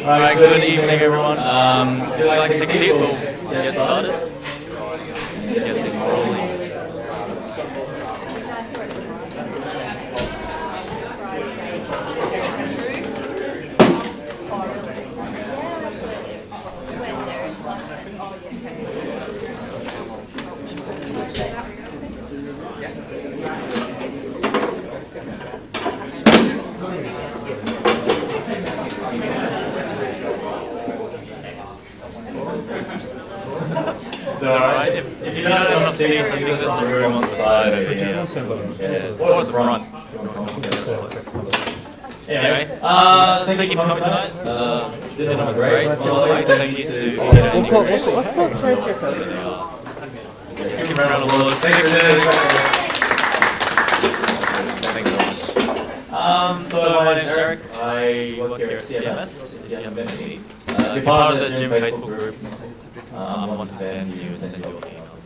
Alright, good evening everyone. If you'd like to take a seat, we'll get started. Get things rolling. Alright, if you don't have enough seats, I think there's a room on the side over here. Or at the front. Anyway, thank you for coming tonight. Dinner was great, by the way. Thank you to Peter and Nick. What's the first record? Give me a round of applause. Thank you, so my name's Eric. I work here at CMS. If you haven't met me, if you're part of the gym Facebook group, I want to send you all the emails.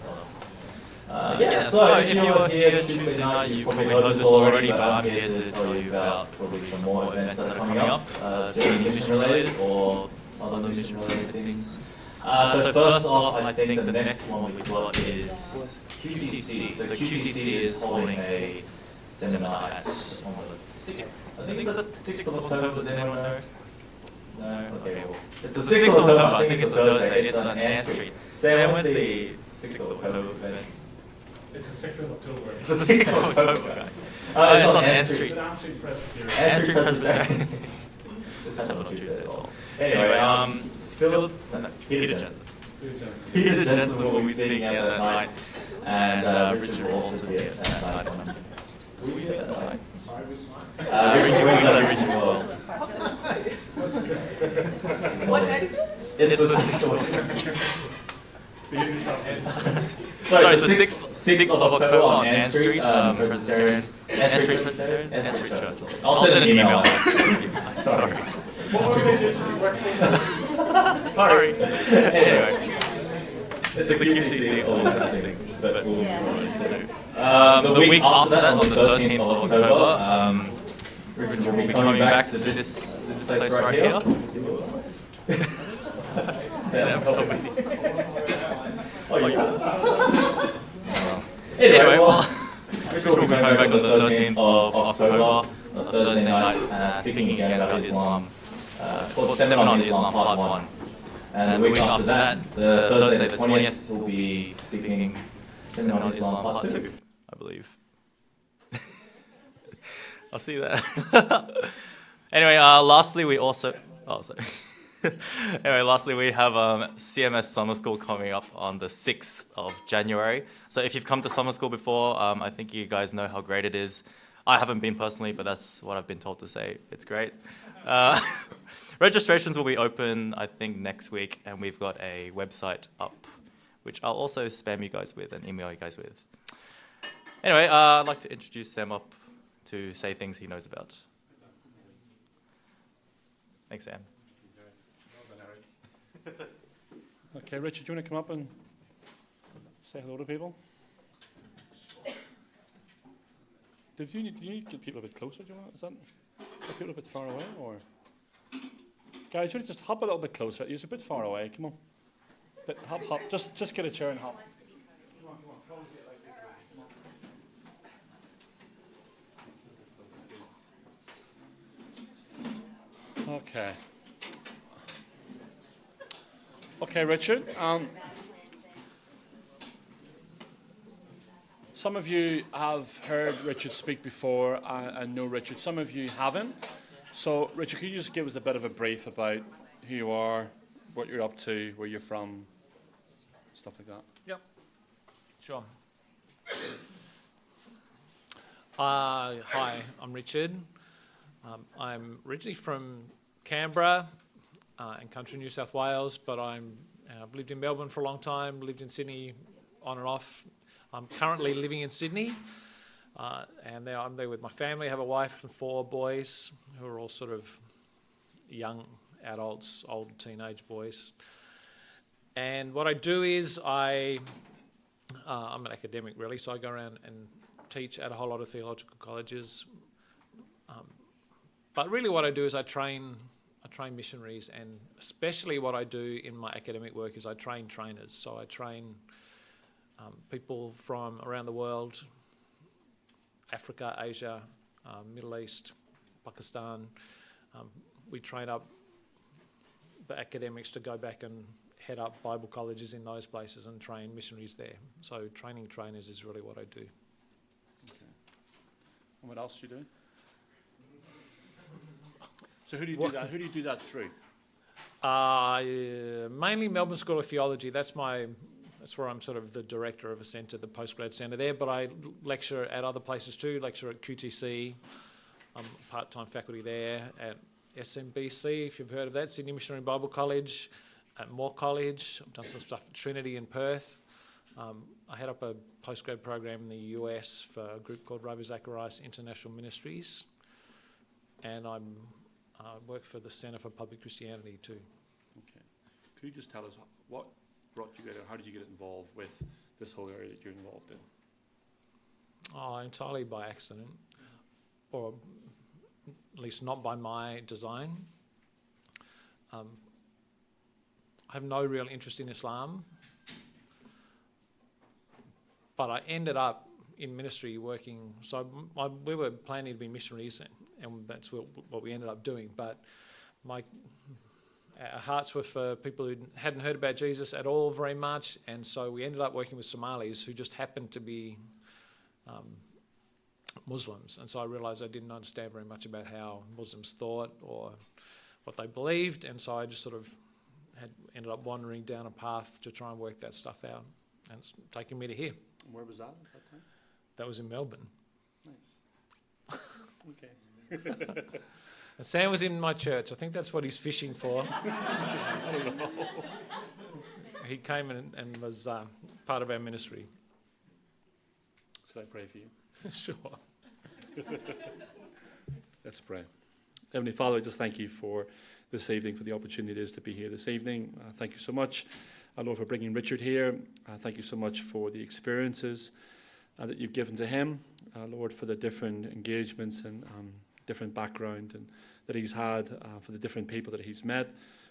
So if you're here Tuesday night, you've probably heard this already, but I'm here to tell you about probably some more events that are coming up, mission related or other mission related things. So first off, I think the next one we've got is QTC. So QTC is holding a seminar on the 6th. I think it's the 6th of October. Does anyone know? No? Okay, well. It's the 6th of October. I think it's a Thursday. It's on Ann Street. So when's the 6th of October event? It's the 6th of October. It's the 6th of October, guys. It's on Ann Street. It's Ann Street Presbyterian. Ann Street Presbyterian. This happened on Tuesday at all. Anyway, Peter Jensen. Peter Jensen will be speaking at that night, and Richard will also be at that night. Will you be at that night? Richard World. What day? It's the 6th of October. Sorry, it's the 6th of October on Ann Street, Presbyterian. Ann Street Presbyterian? Ann Street Church. I'll send an email. Sorry. Sorry. Anyway. It's a QTC all thing, but we'll the week after that, on the 13th of October, Richard will be coming back to this place right here. Anyway, Richard will be coming back on the 13th of October, Thursday night, speaking again about Islam. It's called Seminar on Islam Part 1. And the week after that, the Thursday the 20th, will be speaking Seminar on Islam Part 2, I believe. I'll see you there. Anyway, lastly we also... Oh, sorry. Anyway, lastly we have CMS Summer School coming up on the 6th of January. So if you've come to summer school before, I think you guys know how great it is. I haven't been personally, but that's what I've been told to say. It's great. registrations will be open, I think, next week, and we've got a website up, which I'll also spam you guys with and email you guys with. Anyway, I'd like to introduce Sam up to say things he knows about. Thanks, Sam. Okay, Richard, do you want to come up and say hello to people? Do you need to get people a bit closer, do you want? Are people a bit far away, or? Guys, you just hop a little bit closer. You're a bit far away, come on. Hop. Just get a chair and hop. Okay, Richard. Some of you have heard Richard speak before and know Richard. Some of you haven't. So, Richard, could you just give us a bit of a brief about who you are, what you're up to, where you're from, stuff like that? Yep, sure. Hi, I'm Richard. I'm originally from Canberra in country New South Wales, but I've lived in Melbourne for a long time, lived in Sydney on and off. I'm currently living in Sydney, and now I'm there with my family. I have a wife and 4 boys who are all sort of young adults, old teenage boys. And what I do is I'm an academic, really, so I go around and teach at a whole lot of theological colleges. But really what I do is I train missionaries, and especially what I do in my academic work is I train trainers. So I train people from around the world, Africa, Asia, Middle East, Pakistan. We train up the academics to go back and head up Bible colleges in those places and train missionaries there. So training trainers is really what I do. Okay. And what else do you do? So who do you do that? Who do you do that through? Mainly Melbourne School of Theology. That's where I'm sort of the director of a centre, the postgrad centre there. But I lecture at other places too. Lecture at QTC. I'm part-time faculty there at SMBC, if you've heard of that, Sydney Missionary Bible College, at Moore College. I've done some stuff at Trinity in Perth. I head up a postgrad program in the US for a group called Ravi, Zacharias International Ministries. And I work for the Centre for Public Christianity too. Okay. Could you just tell us what brought you there? How did you get involved with this whole area that you're involved in? Oh, entirely by accident, or at least not by my design. I have no real interest in Islam, but I ended up in ministry working. So we were planning to be missionaries, and that's what we ended up doing. But our hearts were for people who hadn't heard about Jesus at all very much, and so we ended up working with Somalis who just happened to be Muslims. And so I realised I didn't understand very much about how Muslims thought or what they believed, and so I just sort of ended up wandering down a path to try and work that stuff out, and it's taken me to here. And where was that at that time? That was in Melbourne. Nice. Okay. And Sam was in my church. I think that's what he's fishing for. I don't know. He came and was part of our ministry. Should I pray for you? Sure. Let's pray. Heavenly Father, I just thank you for this evening, for the opportunity it is to be here this evening. Thank you so much, Lord, for bringing Richard here. Thank you so much for the experiences that you've given to him, Lord, for the different engagements and different background and that he's had, for the different people that he's met,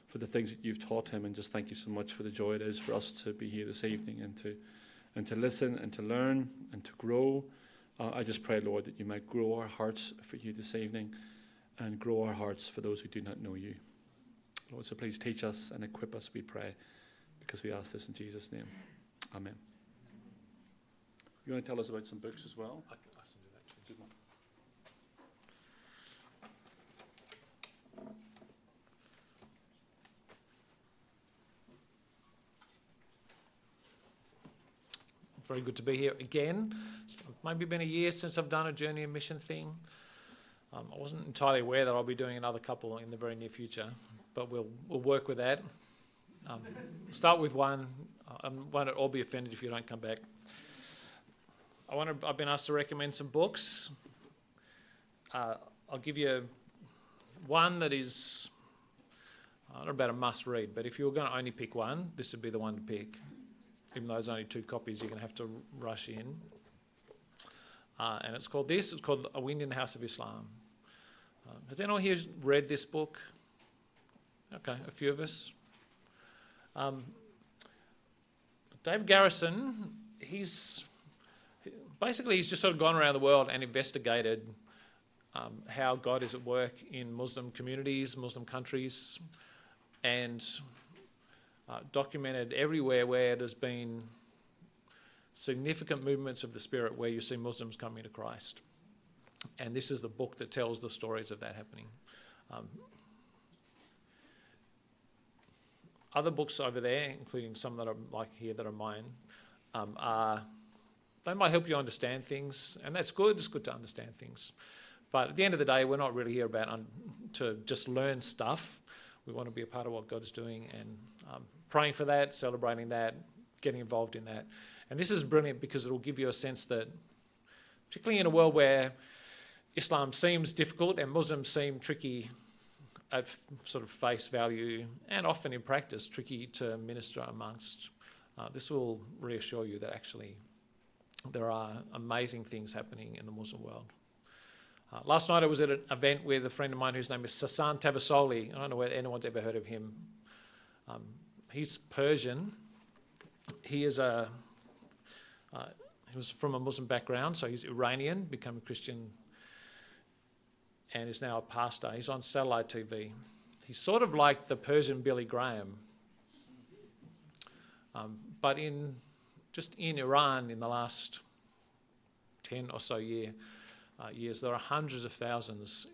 for the things that you've taught him, and just thank you so much for the joy it is for us to be here this evening and to listen and to learn and to grow. I just pray, Lord, that you might grow our hearts for you this evening and grow our hearts for those who do not know you. Lord, so please teach us and equip us, we pray, because we ask this in Jesus' name. Amen. You want to tell us about some books as well? I can do that too. Good one. Very good to be here again. It's maybe been a year since I've done a Journey of Mission thing. I wasn't entirely aware that I'll be doing another couple in the very near future, but we'll work with that. Start with one. I won't all be offended if you don't come back. I've been asked to recommend some books. I'll give you one that is not about a must read, but if you were going to only pick one, this would be the one to pick. Even though there's only 2 copies, you're going to have to rush in. And it's called A Wind in the House of Islam. Has anyone here read this book? Okay, a few of us. David Garrison, he's just sort of gone around the world and investigated how God is at work in Muslim communities, Muslim countries, and documented everywhere where there's been significant movements of the Spirit where you see Muslims coming to Christ. And this is the book that tells the stories of that happening. Other books over there, including some that are like here that are mine, they might help you understand things, and that's good. It's good to understand things. But at the end of the day, we're not really here to just learn stuff. We want to be a part of what God is doing and praying for that, celebrating that, getting involved in that. And this is brilliant because it will give you a sense that, particularly in a world where Islam seems difficult and Muslims seem tricky at sort of face value and often in practice tricky to minister amongst, this will reassure you that actually there are amazing things happening in the Muslim world. Last night I was at an event with a friend of mine whose name is Sasan Tavasoli. I don't know whether anyone's ever heard of him. He's Persian. He was from a Muslim background, so he's Iranian, became a Christian, and is now a pastor. He's on satellite TV. He's sort of like the Persian Billy Graham. But in Iran, in the last 10 or so years, there are hundreds of thousands,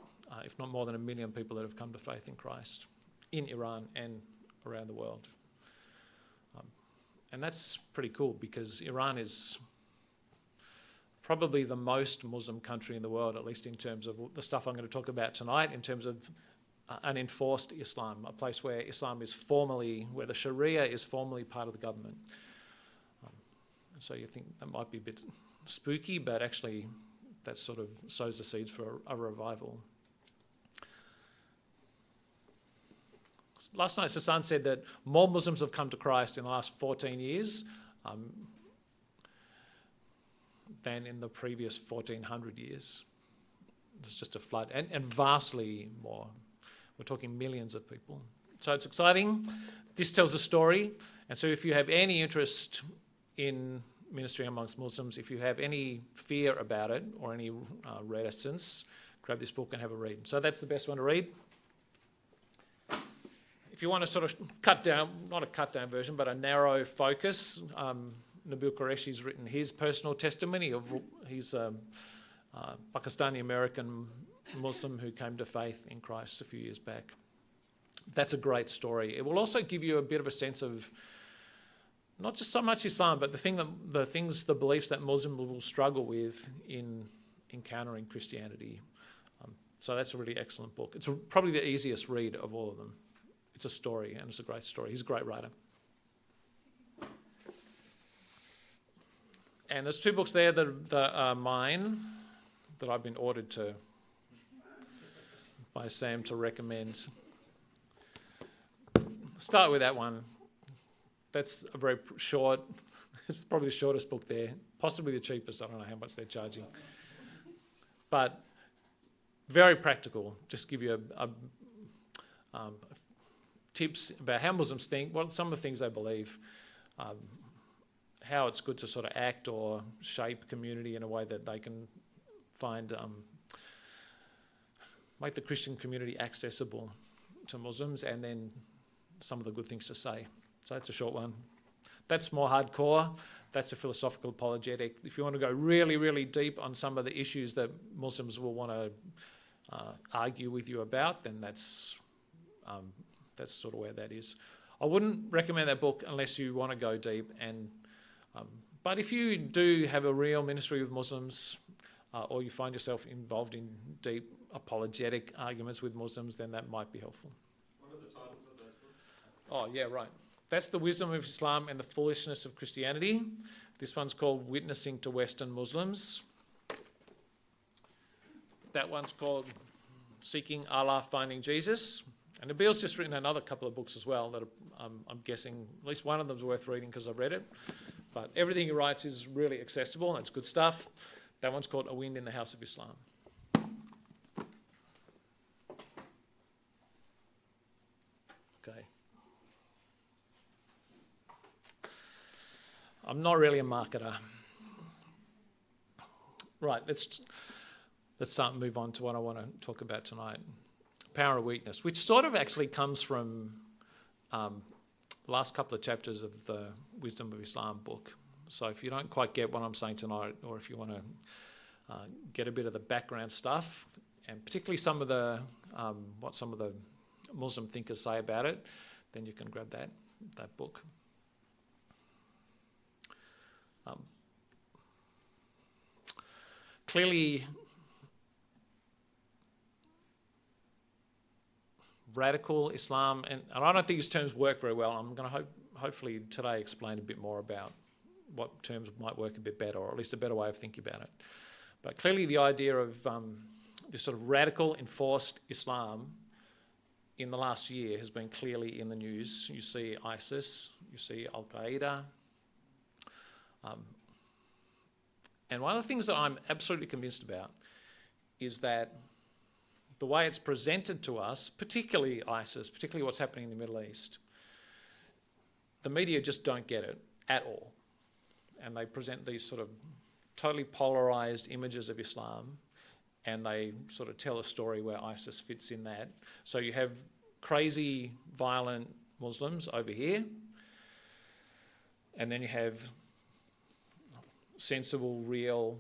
if not more than 1 million people that have come to faith in Christ in Iran and around the world. And that's pretty cool because Iran is probably the most Muslim country in the world, at least in terms of the stuff I'm going to talk about tonight, in terms of an enforced Islam, a place where where the Sharia is formally part of the government. So you think that might be a bit spooky, but actually that sort of sows the seeds for a revival. Last night, Sasan said that more Muslims have come to Christ in the last 14 years than in the previous 1400 years. It's just a flood, and vastly more. We're talking millions of people. So it's exciting. This tells a story. And so if you have any interest in ministry amongst Muslims, if you have any fear about it or any reticence, grab this book and have a read. So that's the best one to read. If you want to sort of cut down, not a cut down version, but a narrow focus, Nabil Qureshi's written his personal testimony of he's a Pakistani-American Muslim who came to faith in Christ a few years back. That's a great story. It will also give you a bit of a sense of not just so much Islam, but the beliefs that Muslims will struggle with in encountering Christianity. So that's a really excellent book. It's probably the easiest read of all of them. It's a story, and it's a great story. He's a great writer. And there's 2 books there that are mine, that I've been ordered by Sam to recommend. Start with that one. That's a very short, it's probably the shortest book there, possibly the cheapest. I don't know how much they're charging. But very practical, just give you tips about how Muslims think, what some of the things they believe, how it's good to sort of act or shape community in a way that they can find, make the Christian community accessible to Muslims, and then some of the good things to say. So that's a short one. That's more hardcore. That's a philosophical apologetic. If you want to go really, really deep on some of the issues that Muslims will want to argue with you about, then that's sort of where that is. I wouldn't recommend that book unless you want to go deep. But if you do have a real ministry with Muslims, or you find yourself involved in deep apologetic arguments with Muslims, then that might be helpful. What are the titles? Oh, yeah, right. That's The Wisdom of Islam and the Foolishness of Christianity. This one's called Witnessing to Western Muslims. That one's called Seeking Allah, Finding Jesus. And Nabil's just written another couple of books as well that I'm guessing at least one of them's worth reading because I've read it. But everything he writes is really accessible and it's good stuff. That one's called A Wind in the House of Islam. Okay. I'm not really a marketer. Right, let's move on to what I want to talk about tonight. Power of weakness, which sort of actually comes from the last couple of chapters of the Wisdom of Islam book. So if you don't quite get what I'm saying tonight, or if you want to get a bit of the background stuff, and particularly some of the what some of the Muslim thinkers say about it, then you can grab that book. Clearly, radical Islam, and I don't think these terms work very well. I'm going to hopefully today explain a bit more about what terms might work a bit better, or at least a better way of thinking about it. But clearly the idea of this sort of radical enforced Islam in the last year has been clearly in the news. You see ISIS, you see Al-Qaeda. And one of the things that I'm absolutely convinced about is that the way it's presented to us, particularly ISIS, particularly what's happening in the Middle East, the media just don't get it at all. And they present these sort of totally polarised images of Islam, and they sort of tell a story where ISIS fits in that. So you have crazy, violent Muslims over here, and then you have sensible, real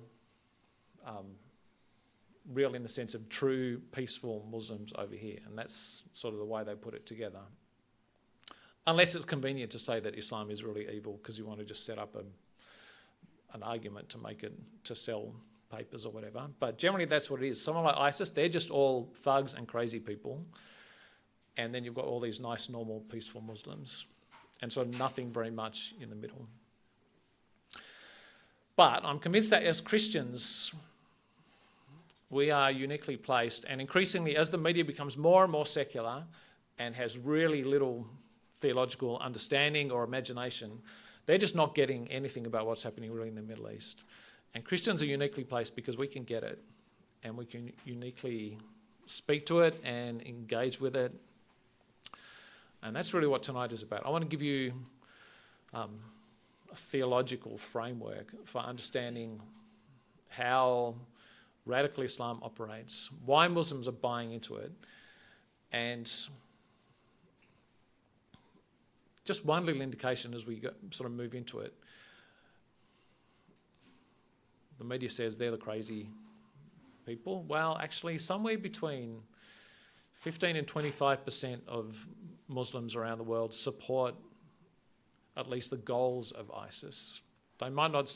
in the sense of true, peaceful Muslims over here. And that's sort of the way they put it together. Unless it's convenient to say that Islam is really evil because you want to just set up an argument to make it, to sell papers or whatever. But generally that's what it is. Someone like ISIS, they're just all thugs and crazy people. And then you've got all these nice, normal, peaceful Muslims. And sort of nothing very much in the middle. But I'm convinced that as Christians, we are uniquely placed, and increasingly as the media becomes more and more secular and has really little theological understanding or imagination, they're just not getting anything about what's happening really in the Middle East. And Christians are uniquely placed because we can get it and we can uniquely speak to it and engage with it. And that's really what tonight is about. I want to give you a theological framework for understanding how radical Islam operates, why Muslims are buying into it, and just one little indication as we sort of move into it. The media says they're the crazy people. Well, actually, somewhere between 15 and 25% of Muslims around the world support at least the goals of ISIS. They might not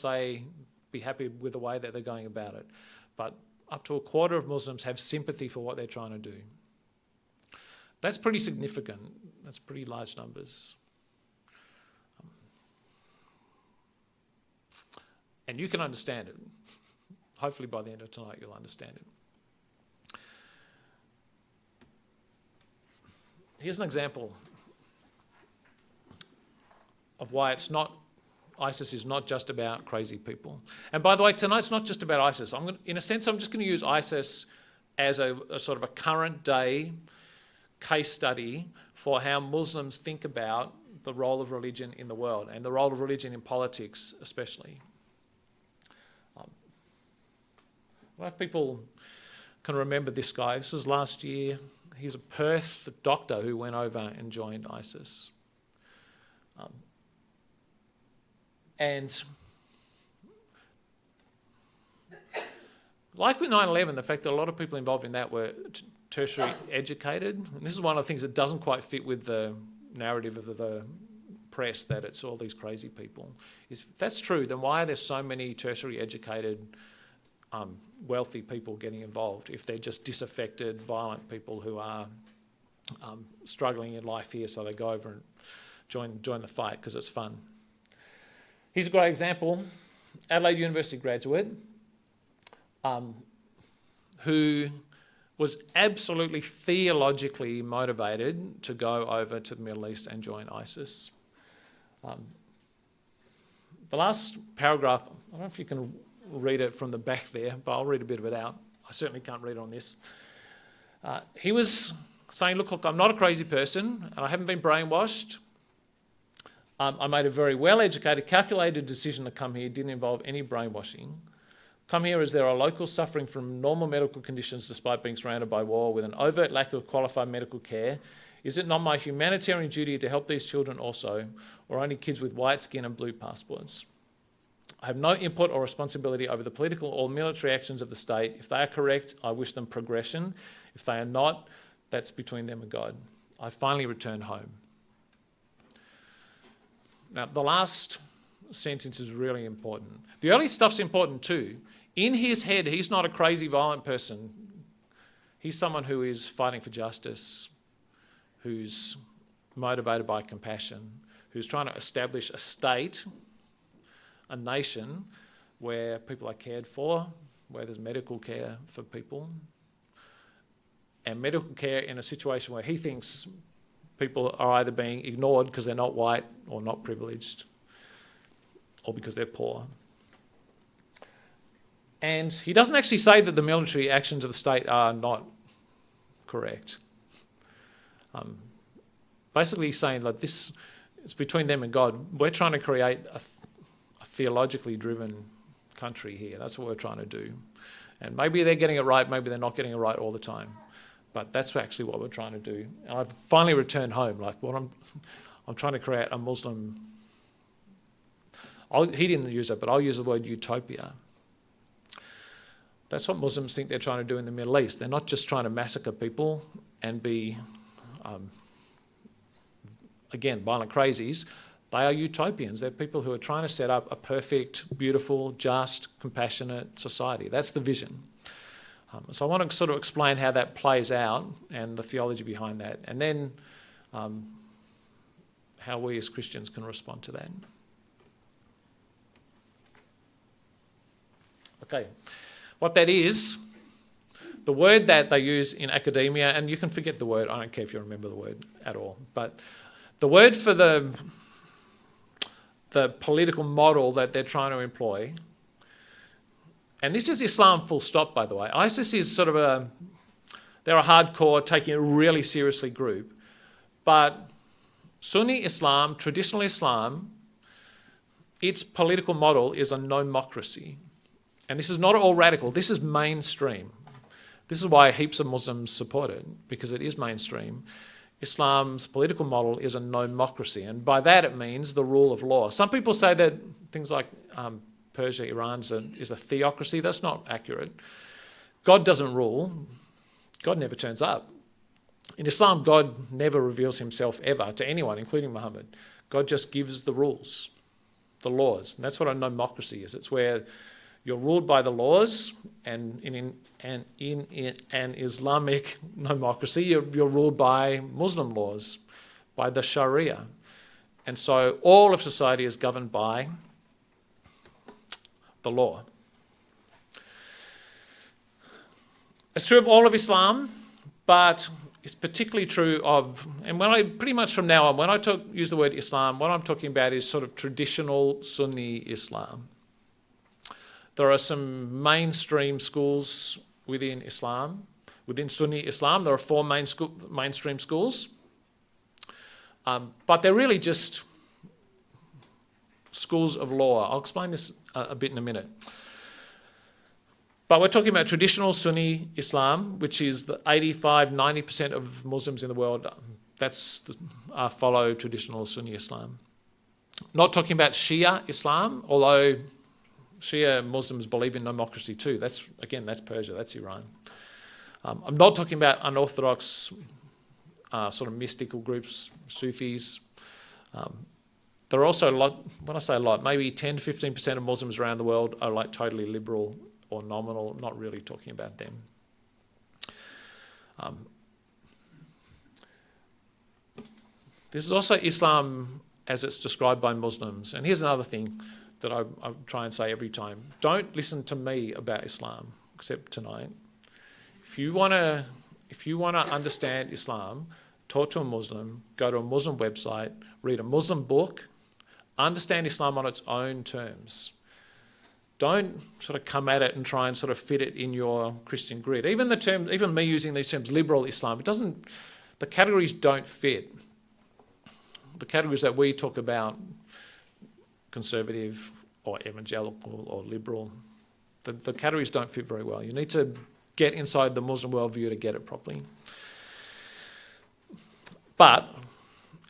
be happy with the way that they're going about it, but up to a quarter of Muslims have sympathy for what they're trying to do. That's pretty significant. That's pretty large numbers. And you can understand it. Hopefully by the end of tonight you'll understand it. Here's an example of why ISIS is not just about crazy people. And by the way, tonight's not just about ISIS. In a sense, I'm just going to use ISIS as a sort of a current day case study for how Muslims think about the role of religion in the world and the role of religion in politics especially. A lot of people can remember this guy. This was last year. He's a Perth doctor who went over and joined ISIS. And like with 9/11, the fact that a lot of people involved in that were tertiary educated, and this is one of the things that doesn't quite fit with the narrative of the press that it's all these crazy people. If that's true, then why are there so many tertiary educated, wealthy people getting involved if they're just disaffected, violent people who are struggling in life here, so they go over and join the fight because it's fun. Here's a great example. Adelaide University graduate who was absolutely theologically motivated to go over to the Middle East and join ISIS. The last paragraph, I don't know if you can read it from the back there, but I'll read a bit of it out. I certainly can't read on this. He was saying, look, I'm not a crazy person and I haven't been brainwashed. I made a very well-educated, calculated decision to come here. It didn't involve any brainwashing. Come here as there are locals suffering from normal medical conditions despite being surrounded by war with an overt lack of qualified medical care. Is it not my humanitarian duty to help these children also, or only kids with white skin and blue passports? I have no input or responsibility over the political or military actions of the state. If they are correct, I wish them progression. If they are not, that's between them and God. I finally returned home. Now, the last sentence is really important. The early stuff's important too. In his head, he's not a crazy, violent person. He's someone who is fighting for justice, who's motivated by compassion, who's trying to establish a state, a nation, where people are cared for, where there's medical care for people, and medical care in a situation where he thinks people are either being ignored because they're not white or not privileged, or because they're poor. And he doesn't actually say that the military actions of the state are not correct. Basically he's saying that this is between them and God. We're trying to create a theologically driven country here. That's what we're trying to do. And maybe they're getting it right, maybe they're not getting it right all the time. But that's actually what we're trying to do. And I've finally returned home. Like what I'm trying to create a Muslim. He didn't use it, but I'll use the word utopia. That's what Muslims think they're trying to do in the Middle East. They're not just trying to massacre people and be, again, violent crazies. They are utopians. They're people who are trying to set up a perfect, beautiful, just, compassionate society. That's the vision. So I want to sort of explain how that plays out and the theology behind that, and then how we as Christians can respond to that. Okay, what that is, the word that they use in academia, and you can forget the word, I don't care if you remember the word at all, but the word for the political model that they're trying to employ, and this is Islam full stop, by the way. ISIS is sort of they're a hardcore, taking it really seriously group, but Sunni Islam, traditional Islam, its political model is a nomocracy. And this is not all radical, this is mainstream. This is why heaps of Muslims support it, because it is mainstream. Islam's political model is a nomocracy, and by that it means the rule of law. Some people say that things like Persia, Iran is a theocracy. That's not accurate. God doesn't rule. God never turns up. In Islam, God never reveals himself ever to anyone, including Muhammad. God just gives the rules, the laws. And that's what a nomocracy is. It's where you're ruled by the laws, and in an Islamic nomocracy, you're ruled by Muslim laws, by the Sharia. And so all of society is governed by the law. It's true of all of Islam, but it's particularly true of, and pretty much from now on, when I use the word Islam, what I'm talking about is sort of traditional Sunni Islam. There are some mainstream schools within Islam. Within Sunni Islam, there are 4 mainstream schools. But they're really just schools of law. I'll explain this a bit in a minute. But we're talking about traditional Sunni Islam, which is the 85-90% of Muslims in the world follow traditional Sunni Islam. Not talking about Shia Islam, although Shia Muslims believe in democracy too. That's Persia, that's Iran. I'm not talking about unorthodox sort of mystical groups, Sufis. There are also a lot, when I say a lot, maybe 10 to 15% of Muslims around the world are like totally liberal or nominal, not really talking about them. This is also Islam as it's described by Muslims. And here's another thing that I try and say every time. Don't listen to me about Islam, except tonight. If you want to understand Islam, talk to a Muslim, go to a Muslim website, read a Muslim book, understand Islam on its own terms. Don't sort of come at it and try and sort of fit it in your Christian grid. Even me using these terms, liberal Islam, the categories don't fit. The categories that we talk about, conservative or evangelical or liberal, the categories don't fit very well. You need to get inside the Muslim worldview to get it properly. But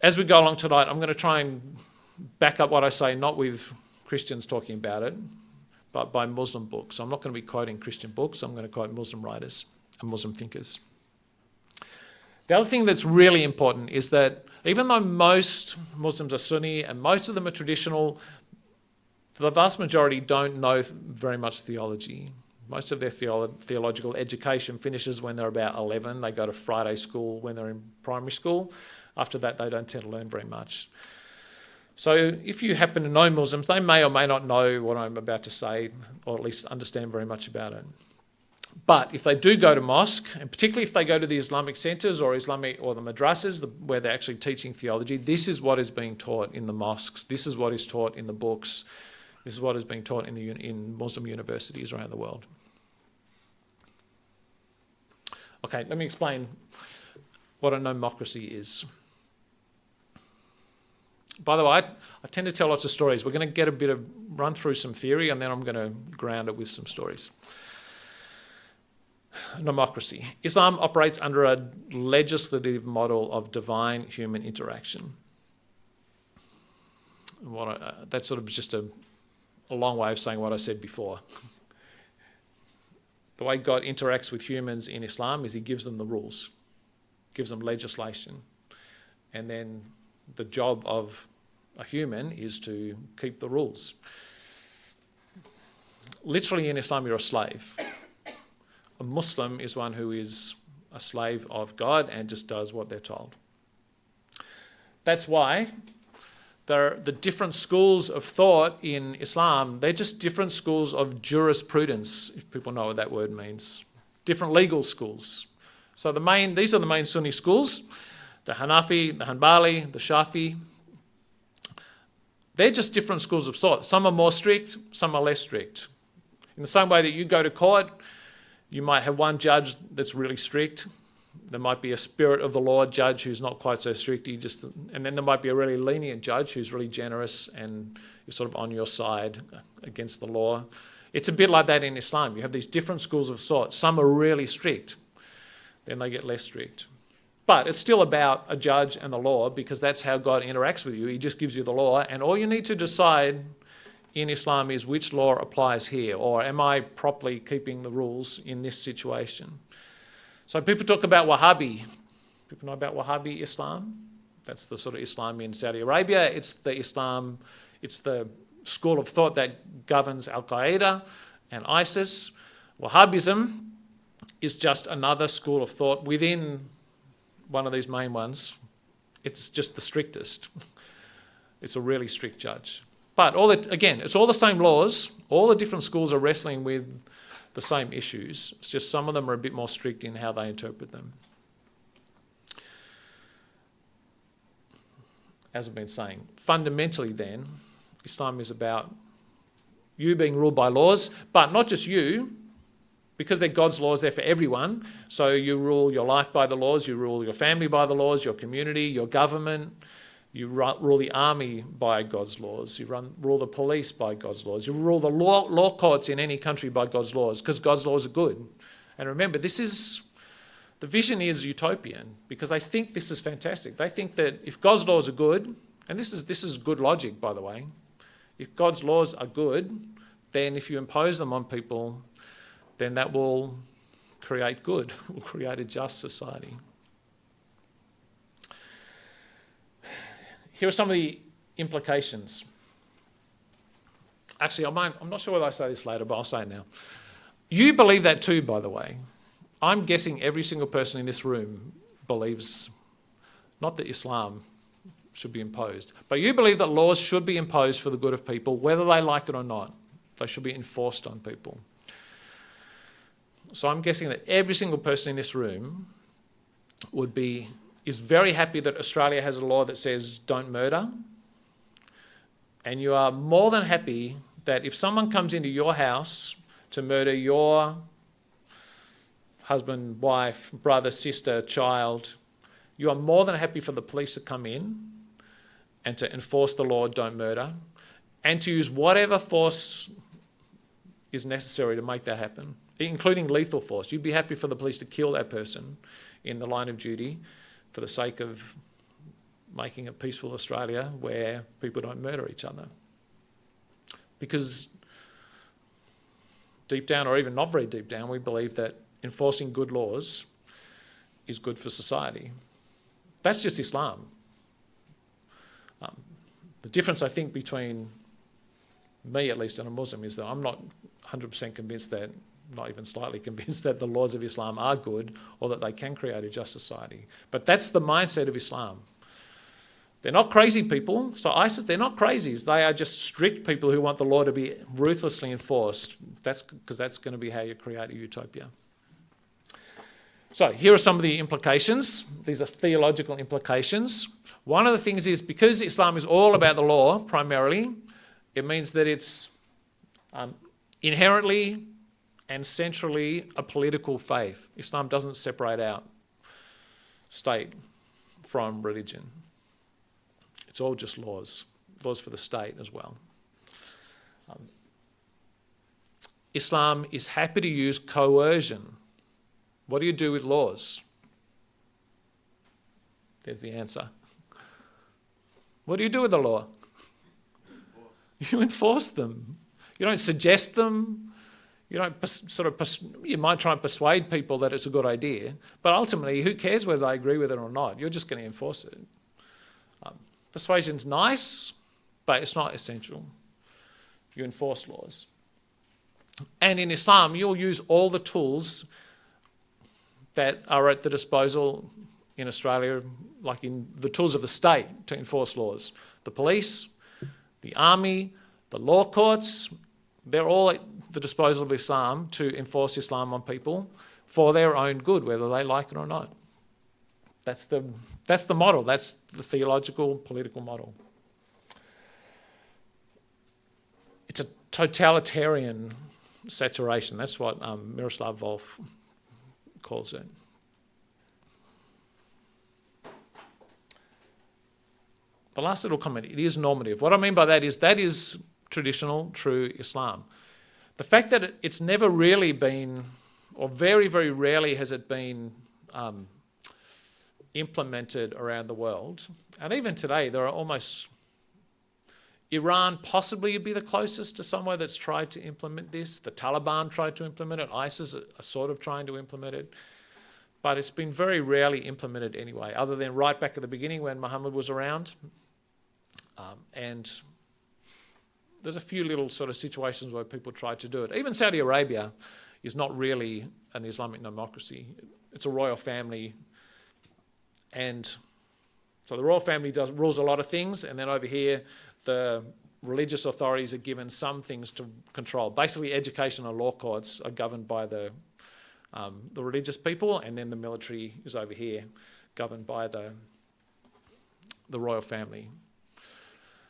as we go along tonight, I'm going to try and back up what I say, not with Christians talking about it, but by Muslim books. I'm not going to be quoting Christian books. I'm going to quote Muslim writers and Muslim thinkers. The other thing that's really important is that even though most Muslims are Sunni and most of them are traditional, the vast majority don't know very much theology. Most of their theological education finishes when they're about 11. They go to Friday school when they're in primary school. After that, they don't tend to learn very much. So if you happen to know Muslims, they may or may not know what I'm about to say, or at least understand very much about it. But if they do go to mosque, and particularly if they go to the Islamic centres or the madrasas, where they're actually teaching theology, this is what is being taught in the mosques. This is what is taught in the books. This is what is being taught in Muslim universities around the world. Okay, let me explain what a nomocracy is. By the way, I tend to tell lots of stories. We're going to run through some theory, and then I'm going to ground it with some stories. Nomocracy. Islam operates under a legislative model of divine human interaction. That's sort of just a long way of saying what I said before. The way God interacts with humans in Islam is he gives them the rules, gives them legislation, and then the job of a human is to keep the rules. Literally in Islam, you're a slave. A Muslim is one who is a slave of God and just does what they're told. That's why the different schools of thought in Islam, they're just different schools of jurisprudence, if people know what that word means. Different legal schools. So these are the main Sunni schools, the Hanafi, the Hanbali, the Shafi. They're just different schools of thought. Some are more strict, some are less strict. In the same way that you go to court, you might have one judge that's really strict. There might be a spirit of the law judge who's not quite so strict. And then there might be a really lenient judge who's really generous and is sort of on your side against the law. It's a bit like that in Islam. You have these different schools of thought. Some are really strict, then they get less strict. But it's still about a judge and the law, because that's how God interacts with you. He just gives you the law, and all you need to decide in Islam is which law applies here, or am I properly keeping the rules in this situation? So people talk about Wahhabi. People know about Wahhabi Islam. That's the sort of Islam in Saudi Arabia. It's the school of thought that governs Al-Qaeda and ISIS. Wahhabism is just another school of thought within one of these main ones. It's just the strictest. It's a really strict judge. But it's all the same laws. All the different schools are wrestling with the same issues. It's just some of them are a bit more strict in how they interpret them. As I've been saying, fundamentally then, Islam is about you being ruled by laws, but not just you, because they're God's laws, they're for everyone. So you rule your life by the laws, you rule your family by the laws, your community, your government. You rule the army by God's laws. You rule the police by God's laws. You rule the law courts in any country by God's laws, because God's laws are good. And remember, the vision is utopian, because they think this is fantastic. They think that if God's laws are good, and this is good logic, by the way, if God's laws are good, then if you impose them on people, then that will create good, will create a just society. Here are some of the implications. Actually, I'm not sure whether I say this later, but I'll say it now. You believe that too, by the way. I'm guessing every single person in this room believes, not that Islam should be imposed. But you believe that laws should be imposed for the good of people, whether they like it or not. They should be enforced on people. So I'm guessing that every single person in this room is very happy that Australia has a law that says don't murder. And you are more than happy that if someone comes into your house to murder your husband, wife, brother, sister, child, you are more than happy for the police to come in and to enforce the law, don't murder, and to use whatever force is necessary to make that happen, including lethal force. You'd be happy for the police to kill that person in the line of duty for the sake of making a peaceful Australia where people don't murder each other. Because deep down, or even not very deep down, we believe that enforcing good laws is good for society. That's just Islam. The difference, I think, between me, at least, and a Muslim is that I'm not 100% convinced that, not even slightly convinced that the laws of Islam are good or that they can create a just society. But that's the mindset of Islam. They're not crazy people. So ISIS, they're not crazies. They are just strict people who want the law to be ruthlessly enforced. That's because that's going to be how you create a utopia. So here are some of the implications. These are theological implications. One of the things is, because Islam is all about the law primarily, it means that it's inherently and centrally a political faith. Islam doesn't separate out state from religion. It's all just laws for the state as well. Islam is happy to use coercion. What do you do with laws? There's the answer. What do you do with the law? You enforce them. You don't suggest them. You don't you might try and persuade people that it's a good idea, but ultimately, who cares whether they agree with it or not? You're just going to enforce it. Persuasion's nice, but it's not essential. You enforce laws. And in Islam, you'll use all the tools that are at the disposal in Australia, like in the tools of the state to enforce laws. The police, the army, the law courts, they're all at the disposal of Islam to enforce Islam on people for their own good, whether they like it or not. That's the model. That's the theological, political model. It's a totalitarian saturation. That's what Miroslav Volf calls it. The last little comment, it is normative. What I mean by that is traditional, true Islam. The fact that it's never really been, or very, very rarely has it been implemented around the world. And even today, there are almost... Iran possibly would be the closest to somewhere that's tried to implement this. The Taliban tried to implement it. ISIS are sort of trying to implement it. But it's been very rarely implemented anyway, other than right back at the beginning when Muhammad was around. And there's a few little sort of situations where people tried to do it. Even Saudi Arabia is not really an Islamic democracy. It's a royal family. And so the royal family rules a lot of things, and then over here, the religious authorities are given some things to control. Basically, education and law courts are governed by the religious people, and then the military is over here, governed by the royal family.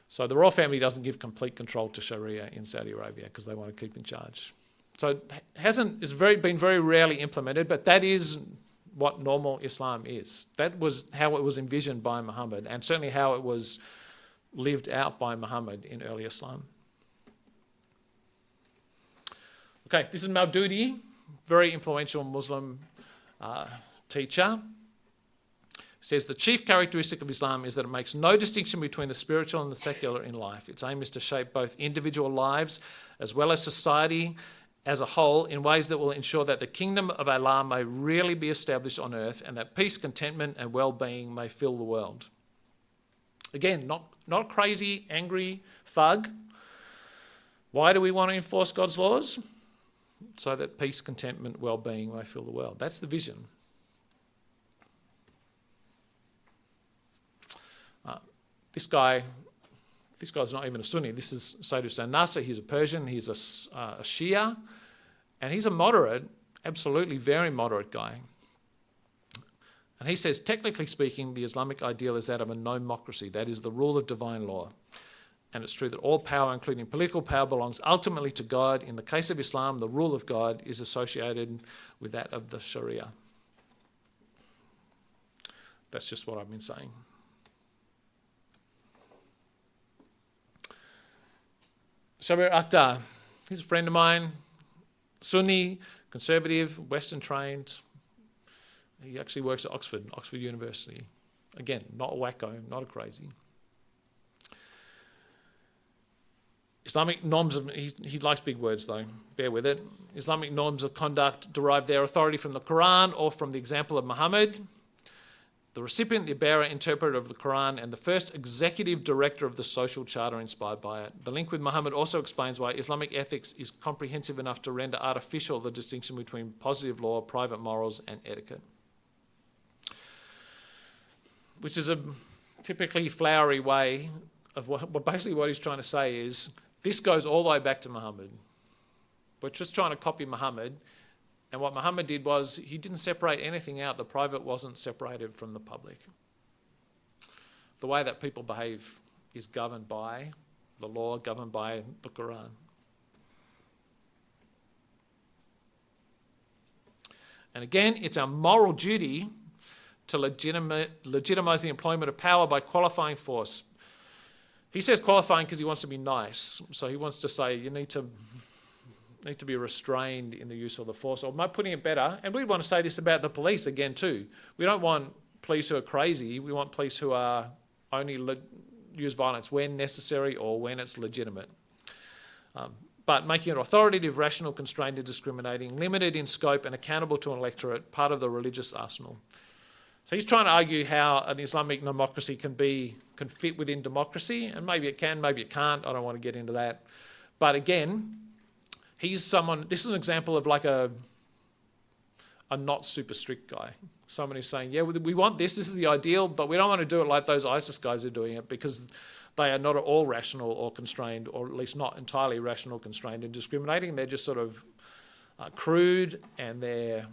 So the royal family doesn't give complete control to Sharia in Saudi Arabia because they want to keep in charge. So it's been very rarely implemented, but that is what normal Islam is. That was how it was envisioned by Muhammad, and certainly how it was lived out by Muhammad in early Islam. Okay, this is Maududi, very influential Muslim teacher. Says the chief characteristic of Islam is that it makes no distinction between the spiritual and the secular in life. Its aim is to shape both individual lives as well as society as a whole in ways that will ensure that the kingdom of Allah may really be established on earth and that peace, contentment and well-being may fill the world. Again, not crazy, angry thug. Why do we want to enforce God's laws? So that peace, contentment, well-being may fill the world. That's the vision. this guy's not even a Sunni. This is Sayyid Hussain Nasr. He's a Persian. He's a Shia. And he's a moderate, absolutely very moderate guy. And he says, technically speaking, the Islamic ideal is that of a nomocracy. That is the rule of divine law. And it's true that all power, including political power, belongs ultimately to God. In the case of Islam, the rule of God is associated with that of the Sharia. That's just what I've been saying. Shabir Akhtar, he's a friend of mine, Sunni, conservative, Western trained. He actually works at Oxford University. Again, not a wacko, not a crazy. Islamic norms of, he likes big words though, bear with it. Islamic norms of conduct derive their authority from the Quran or from the example of Muhammad, the recipient, the bearer, interpreter of the Quran, and the first executive director of the social charter inspired by it. The link with Muhammad also explains why Islamic ethics is comprehensive enough to render artificial the distinction between positive law, private morals, and etiquette. Which is a typically flowery way of basically what he's trying to say is, this goes all the way back to Muhammad. We're just trying to copy Muhammad. And what Muhammad did was he didn't separate anything out. The private wasn't separated from the public. The way that people behave is governed by the law, governed by the Quran. And again, it's our moral duty to legitimise the employment of power by qualifying force. He says qualifying because he wants to be nice. So he wants to say you need to be restrained in the use of the force. Or putting it better, and we want to say this about the police again too. We don't want police who are crazy. We want police who are only use violence when necessary or when it's legitimate. But making it authoritative, rational, constrained and discriminating, limited in scope and accountable to an electorate, part of the religious arsenal. So he's trying to argue how an Islamic democracy can fit within democracy, and maybe it can, maybe it can't. I don't want to get into that. But again, this is an example of like a not super strict guy. Someone who's saying, yeah, we want this is the ideal, but we don't want to do it like those ISIS guys are doing it because they are not at all rational or constrained, or at least not entirely rational, constrained and discriminating. They're just sort of crude, and they're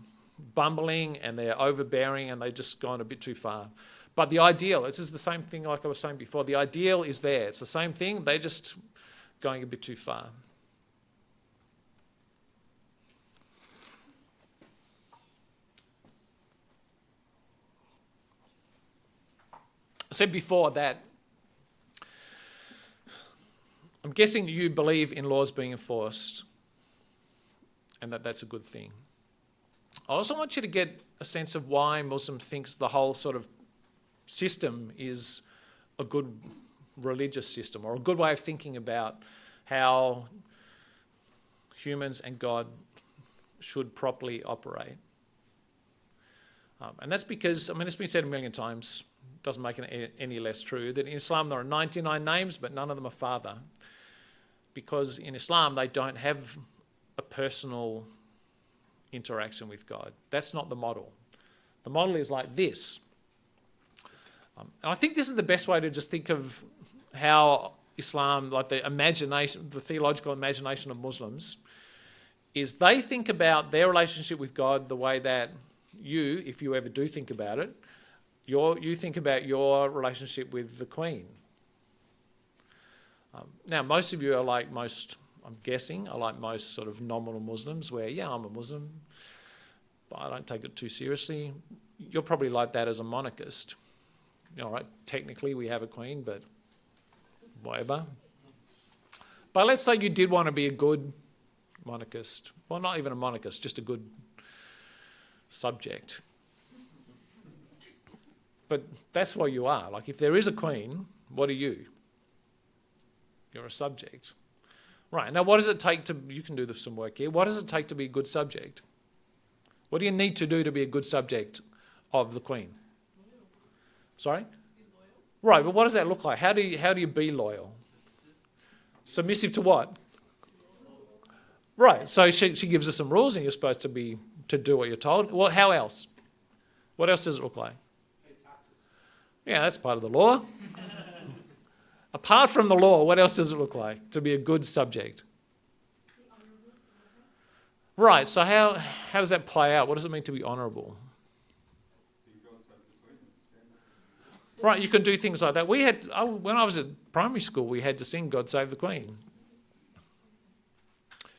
bumbling, and they're overbearing, and they've just gone a bit too far. But the ideal, this is the same thing like I was saying before, the ideal is there. It's the same thing, they're just going a bit too far. I said before that I'm guessing you believe in laws being enforced and that that's a good thing. I also want you to get a sense of why Muslim thinks the whole sort of system is a good religious system, or a good way of thinking about how humans and God should properly operate. And that's because, it's been said a million times, doesn't make it any less true, that in Islam there are 99 names, but none of them are Father. Because in Islam they don't have a personal interaction with God. That's not the model. The model is like this. And I think this is the best way to just think of how Islam, like the imagination, the theological imagination of Muslims, is they think about their relationship with God the way that you, if you ever do think about it, you think about your relationship with the Queen. Now, most of you are like most, I'm guessing, are like most sort of nominal Muslims where, yeah, I'm a Muslim, but I don't take it too seriously. You're probably like that as a monarchist. All right, technically we have a queen, but whatever. But let's say you did want to be a good monarchist. Well, not even a monarchist, just a good subject. But that's what you are. Like if there is a queen, what are you? You're a subject. Right, now what does it take to, you can do some work here, what does it take to be a good subject? What do you need to do to be a good subject of the Queen? Sorry? Right, but what does that look like? How do you be loyal? Submissive to what? Right, so she gives us some rules and you're supposed to do what you're told. Well, how else? What else does it look like? Yeah, that's part of the law. Apart from the law, what else does it look like to be a good subject? Right, so how does that play out? What does it mean to be honourable? Right, you can do things like that. When I was at primary school, we had to sing God Save the Queen.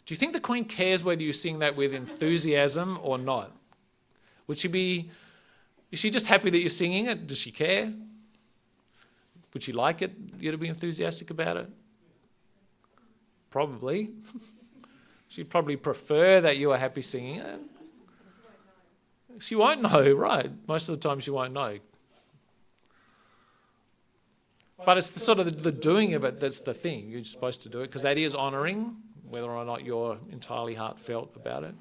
Do you think the Queen cares whether you sing that with enthusiasm or not? Is she just happy that you're singing it? Does she care? Would she like you to be enthusiastic about it? Probably. She'd probably prefer that you are happy singing it. She won't know, right? Most of the time she won't know. But it's the doing of it that's the thing. You're supposed to do it because that is honouring, whether or not you're entirely heartfelt about it.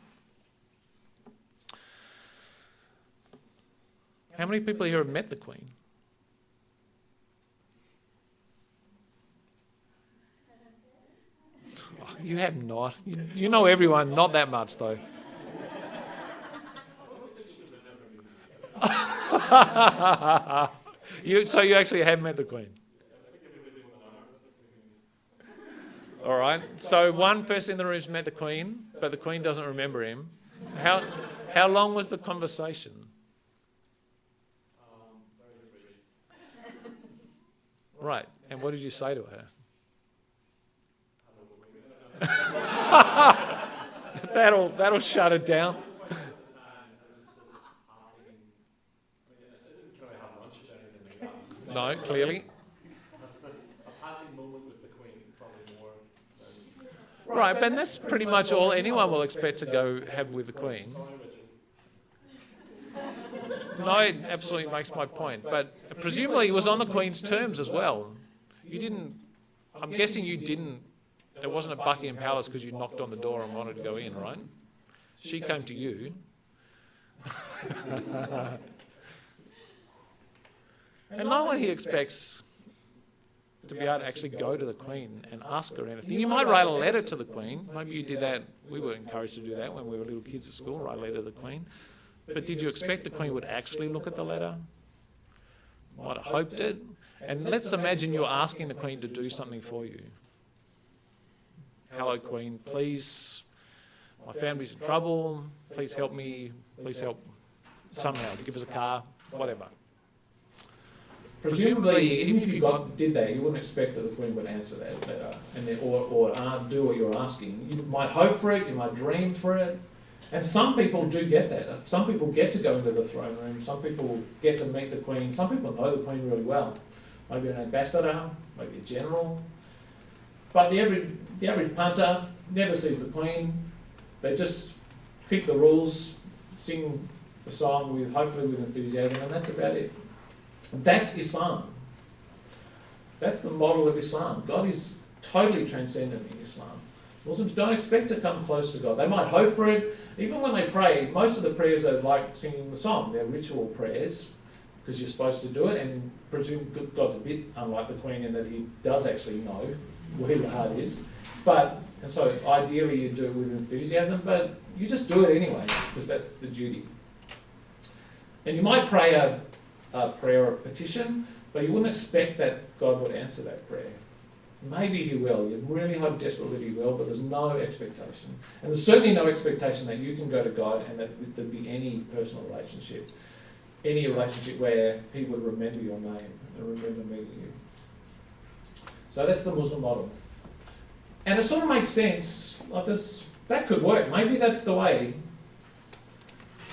How many people here have met the Queen? Oh, you have not. You know everyone, not that much though. So you actually have met the Queen? All right. So one person in the room's met the Queen, but the Queen doesn't remember him. How long was the conversation? Right. And what did you say to her? That'll shut it down. No, clearly. Right, but that's pretty much all anyone will expect to go have with the Queen. No, it absolutely makes my point. But presumably it was on the Queen's terms as well. I'm guessing you didn't, it wasn't at Buckingham Palace because you knocked on the door and wanted to go in, right? She came to you. And no one here expects to be able to actually go to the Queen and ask her anything. You might write a letter to the Queen. Maybe you did that. We were encouraged to do that when we were little kids at school, write a letter to the Queen. But did you expect the Queen would actually look at the letter? Might have hoped it. And let's imagine you're asking the Queen to do something for you. Hello, Queen, please, my family's in trouble. Please help me. Please help somehow. Give us a car, whatever. Presumably, even if you did that, you wouldn't expect that the Queen would answer that letter or do what you're asking. You might hope for it, you might dream for it. And some people do get that. Some people get to go into the throne room. Some people get to meet the Queen. Some people know the Queen really well. Maybe an ambassador, maybe a general. But the average punter never sees the Queen. They just pick the rules, sing the song hopefully with enthusiasm, and that's about it. That's Islam. That's the model of Islam. God is totally transcendent in Islam. Muslims don't expect to come close to God. They might hope for it. Even when they pray, most of the prayers are like singing the song. They're ritual prayers because you're supposed to do it, and presume God's a bit unlike the Queen in that he does actually know where the heart is. And so ideally you do it with enthusiasm, but you just do it anyway because that's the duty. And you might pray a prayer or a petition, but you wouldn't expect that God would answer that prayer. Maybe he will. You really hope desperately that he will, but there's no expectation. And there's certainly no expectation that you can go to God and that there'd be any personal relationship, any relationship where he would remember your name and remember meeting you. So that's the Muslim model. And it sort of makes sense, like this, that could work. Maybe that's the way.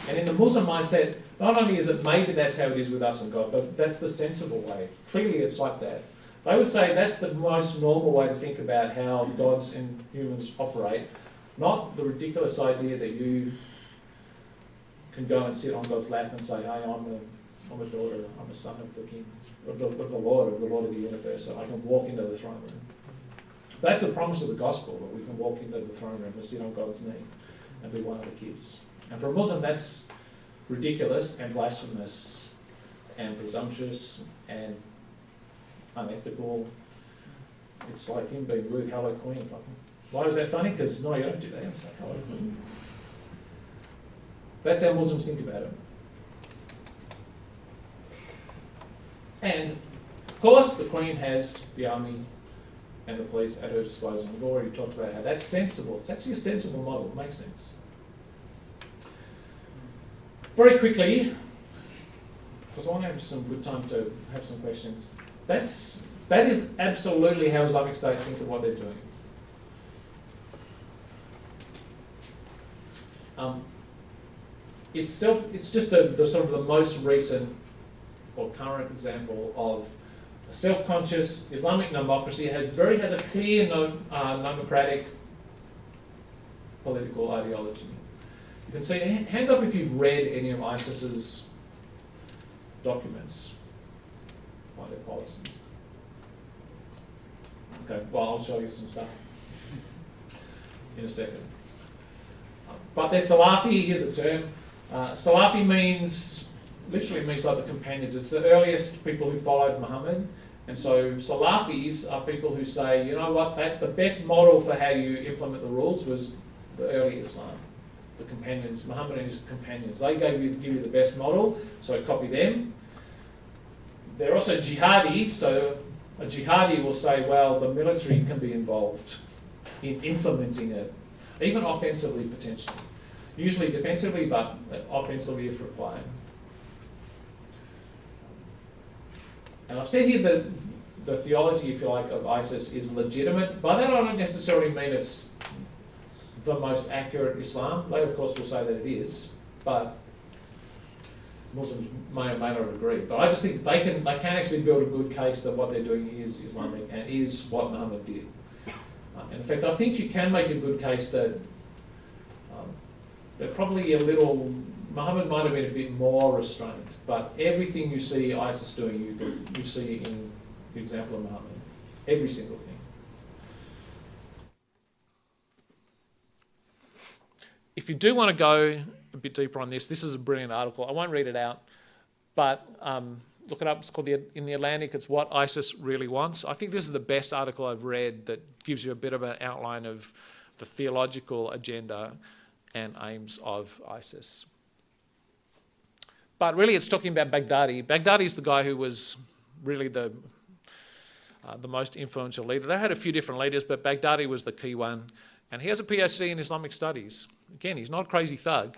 And in the Muslim mindset, not only is it maybe that's how it is with us and God, but that's the sensible way. Clearly it's like that. They would say that's the most normal way to think about how gods and humans operate, not the ridiculous idea that you can go and sit on God's lap and say, hey, I'm a daughter, I'm a son of the King, of the Lord of the universe, so I can walk into the throne room. That's a promise of the gospel, that we can walk into the throne room and sit on God's knee and be one of the kids. And for a Muslim, that's ridiculous and blasphemous and presumptuous and unethical. It's like him being rude, hello Queen. Why was that funny? Because no, you don't do that. You don't say hello Queen. That's how Muslims think about it. And Of course, the Queen has the army and the police at her disposal. We've already talked about how that's sensible. It's actually a sensible model. It makes sense. Very quickly, because I want to have some good time to have some questions. That is absolutely how Islamic State think of what they're doing. It's just the sort of the most recent or current example of a self-conscious Islamic democracy. It has a clear democratic political ideology. You can see, hands up if you've read any of ISIS's documents, like their policies. Okay, well, I'll show you some stuff in a second. But they're Salafi, here's a term. Salafi literally means like the companions. It's the earliest people who followed Muhammad. And so Salafis are people who say, you know what, the best model for how you implement the rules was the early Islam. The companions, Muhammad and his companions. They give you the best model, so copy them. They're also jihadi, so a jihadi will say, well, the military can be involved in implementing it, even offensively potentially. Usually defensively, but offensively if required. And I've said here that the theology, if you like, of ISIS is legitimate. By that I don't necessarily mean it's the most accurate Islam. They of course will say that it is, but Muslims may or may not agree. But I just think they can actually build a good case that what they're doing is Islamic and is what Muhammad did. In fact, I think you can make a good case that they're probably Muhammad might have been a bit more restrained, but everything you see ISIS doing, you see in the example of Muhammad. Every single thing. If you do want to go a bit deeper on this is a brilliant article. I won't read it out, but look it up. It's called In the Atlantic. It's What ISIS Really Wants. I think this is the best article I've read that gives you a bit of an outline of the theological agenda and aims of ISIS. But really it's talking about Baghdadi. Baghdadi is the guy who was really the most influential leader. They had a few different leaders, but Baghdadi was the key one. And he has a PhD in Islamic studies. Again, he's not a crazy thug.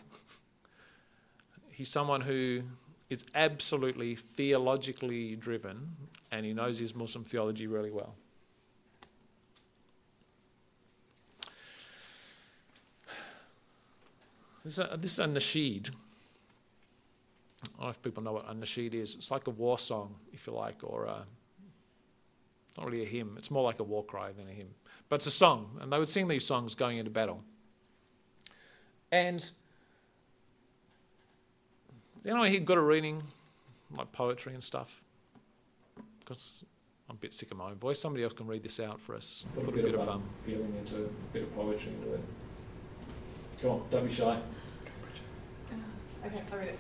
He's someone who is absolutely theologically driven, and he knows his Muslim theology really well. This is a nasheed. I don't know if people know what a nasheed is. It's like a war song, if you like, or not really a hymn. It's more like a war cry than a hymn. But it's a song, and they would sing these songs going into battle. And I hear good at reading, like poetry and stuff, because I'm a bit sick of my own voice. Somebody else can read this out for us. Put a bit of feeling into it, a bit of poetry into it. Come on, don't be shy. Okay, I read it.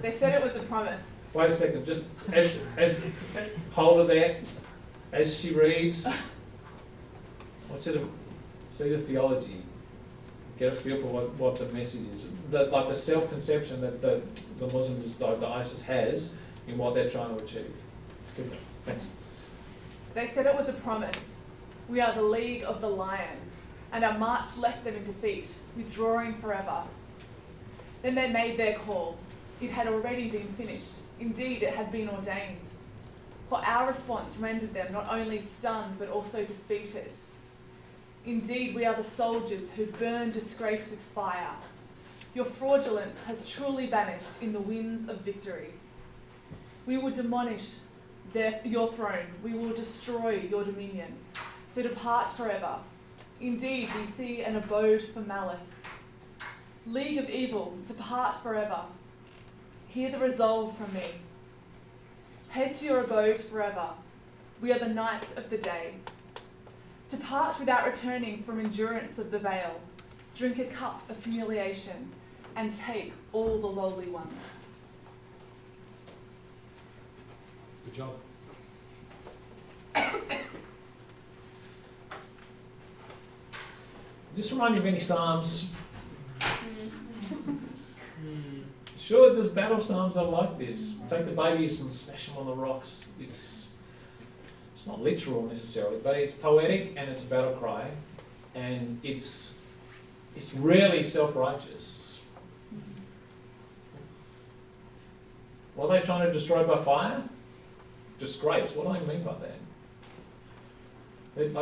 They said it was a promise. Wait a second, just as hold her there. As she reads, I want you to see the theology, get a feel for what the message is. Like the self-conception that the Muslims, the ISIS has in what they're trying to achieve. Good. Thanks. They said it was a promise. We are the League of the Lion, and our march left them in defeat, withdrawing forever. Then they made their call. It had already been finished. Indeed, it had been ordained. For our response rendered them not only stunned, but also defeated. Indeed, we are the soldiers who burn disgrace with fire. Your fraudulence has truly vanished in the winds of victory. We will demolish your throne. We will destroy your dominion. So depart forever. Indeed, we see an abode for malice. League of evil, depart forever. Hear the resolve from me. Head to your abode forever. We are the knights of the day. Depart without returning from endurance of the veil. Drink a cup of humiliation and take all the lowly ones. Good job. Does this remind you of any Psalms? Sure, there's battle psalms that are like this. Take the babies and smash them on the rocks. It's not literal necessarily, but it's poetic and it's a battle cry, and it's really self-righteous. What are they trying to destroy by fire? Disgrace. What do I mean by that?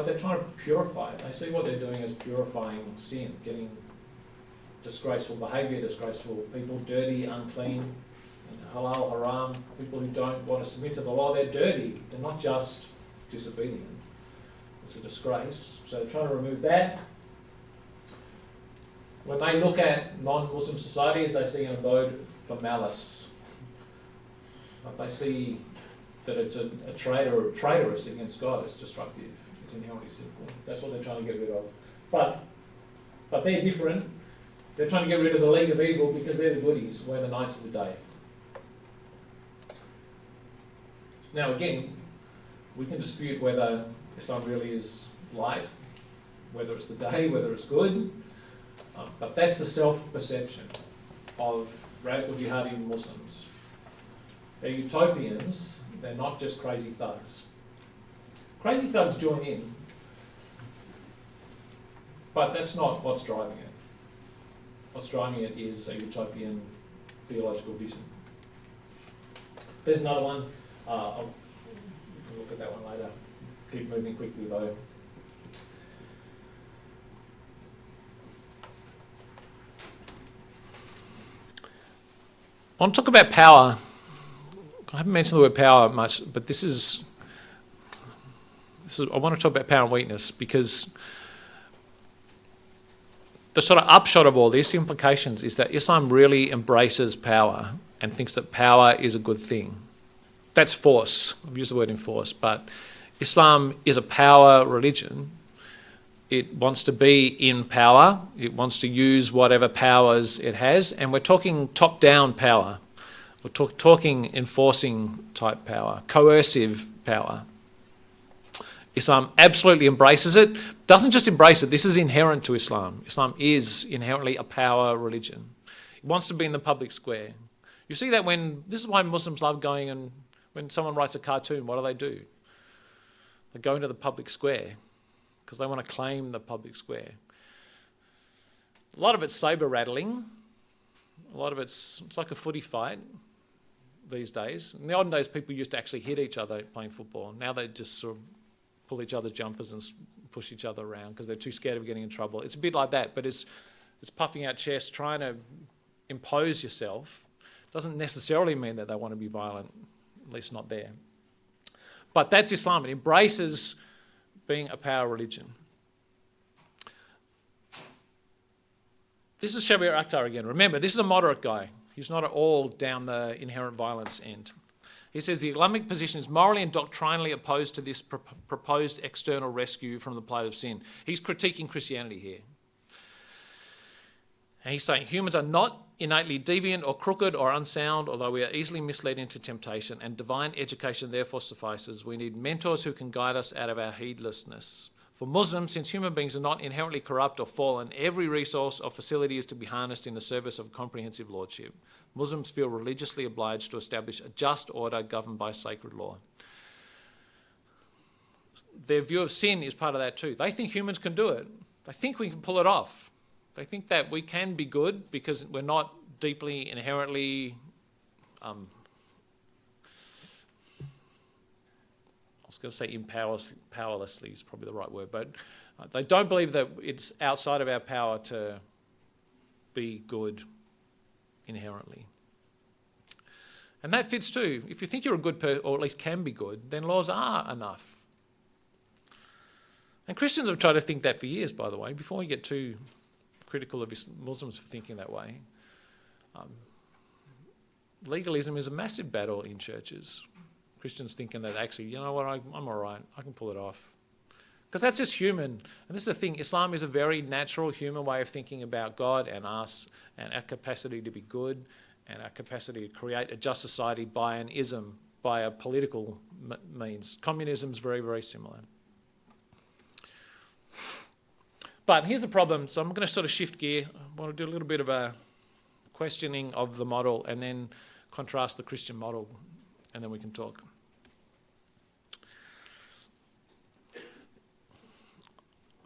They're trying to purify it. They see what they're doing as purifying sin, getting disgraceful behaviour, disgraceful people, dirty, unclean, halal, haram, people who don't want to submit to the law. They're dirty. They're not just disobedient. It's a disgrace. So they're trying to remove that. When they look at non-Muslim societies, they see an abode for malice. But they see that it's a traitor or traitorous against God. It's destructive. It's inherently sinful. That's what they're trying to get rid of. But they're different. They're trying to get rid of the league of evil because they're the goodies. We're the knights of the day. Now again, we can dispute whether Islam really is light, whether it's the day, whether it's good. But that's the self-perception of radical jihadi Muslims. They're utopians. They're not just crazy thugs. Crazy thugs join in, but that's not what's driving it. What's driving it is a utopian theological vision. There's another one. We can look at that one later. Keep moving quickly though. I want to talk about power. I haven't mentioned the word power much, but this is I want to talk about power and weakness, because the sort of upshot of all this, implications, is that Islam really embraces power and thinks that power is a good thing. That's force. I've used the word enforce, but Islam is a power religion. It wants to be in power. It wants to use whatever powers it has, and we're talking top-down power. We're talking enforcing type power, coercive power. Islam absolutely embraces it. Doesn't just embrace it, this is inherent to Islam. Islam is inherently a power religion. It wants to be in the public square. You see that this is why Muslims love going, and when someone writes a cartoon, what do? They go into the public square because they want to claim the public square. A lot of it's sabre rattling. A lot of it's like a footy fight these days. In the olden days, people used to actually hit each other playing football. Now they just sort of pull each other's jumpers and push each other around because they're too scared of getting in trouble. It's a bit like that, but it's puffing out chests, trying to impose yourself. Doesn't necessarily mean that they want to be violent, at least not there. But that's Islam. It embraces being a power religion. This is Shabir Akhtar again. Remember, this is a moderate guy. He's not at all down the inherent violence end. He says the Islamic position is morally and doctrinally opposed to this proposed external rescue from the plight of sin. He's critiquing Christianity here. And he's saying humans are not innately deviant or crooked or unsound, although we are easily misled into temptation, and divine education therefore suffices. We need mentors who can guide us out of our heedlessness. For Muslims, since human beings are not inherently corrupt or fallen, every resource or facility is to be harnessed in the service of comprehensive lordship. Muslims feel religiously obliged to establish a just order governed by sacred law. Their view of sin is part of that too. They think humans can do it. They think we can pull it off. They think that we can be good because we're not deeply, inherently, I was going to say powerlessly is probably the right word, but they don't believe that it's outside of our power to be good inherently. And that fits too. If you think you're a good person, or at least can be good, then laws are enough. And Christians have tried to think that for years, by the way, before we get too critical of Muslims for thinking that way. Legalism is a massive battle in churches. Christians thinking that actually, you know what, I'm all right, I can pull it off. Because that's just human. And this is the thing, Islam is a very natural human way of thinking about God and us and our capacity to be good and our capacity to create a just society by an ism, by a political means. Communism is very, very similar. But here's the problem. So I'm going to sort of shift gear. I want to do a little bit of a questioning of the model, and then contrast the Christian model, and then we can talk.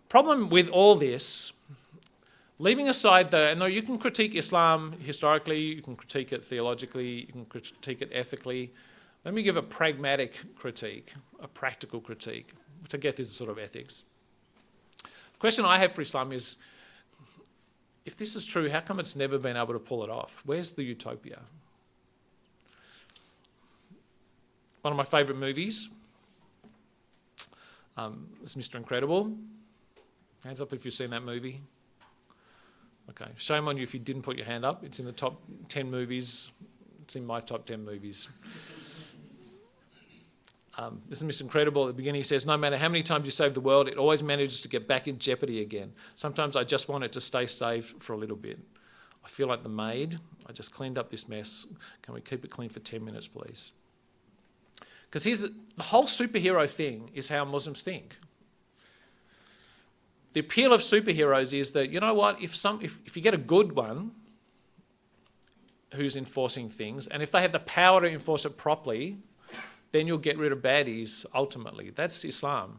Problem with all this, leaving aside and though you can critique Islam historically, you can critique it theologically, you can critique it ethically, let me give a pragmatic critique, a practical critique, to get this sort of ethics. The question I have for Islam is, if this is true, how come it's never been able to pull it off? Where's the utopia? One of my favourite movies is Mr. Incredible. Hands up if you've seen that movie. Okay, shame on you if you didn't put your hand up. It's in the top 10 movies. It's in my top 10 movies. This is Mr. Incredible. At the beginning he says, no matter how many times you save the world, it always manages to get back in jeopardy again. Sometimes I just want it to stay safe for a little bit. I feel like the maid. I just cleaned up this mess. Can we keep it clean for 10 minutes, please? Because the whole superhero thing is how Muslims think. The appeal of superheroes is that, you know what, if you get a good one who's enforcing things, and if they have the power to enforce it properly, then you'll get rid of baddies ultimately. That's Islam.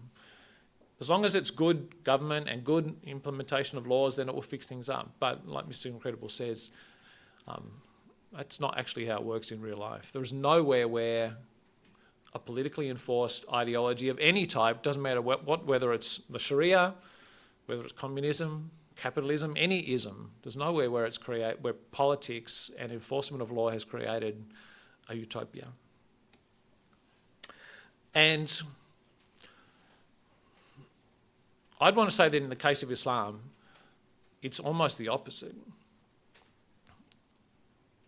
As long as it's good government and good implementation of laws, then it will fix things up. But like Mr. Incredible says, that's not actually how it works in real life. There is nowhere where a politically enforced ideology of any type, doesn't matter whether it's the Sharia, whether it's communism, capitalism, any ism, there's nowhere where where politics and enforcement of law has created a utopia. And I'd want to say that in the case of Islam, it's almost the opposite.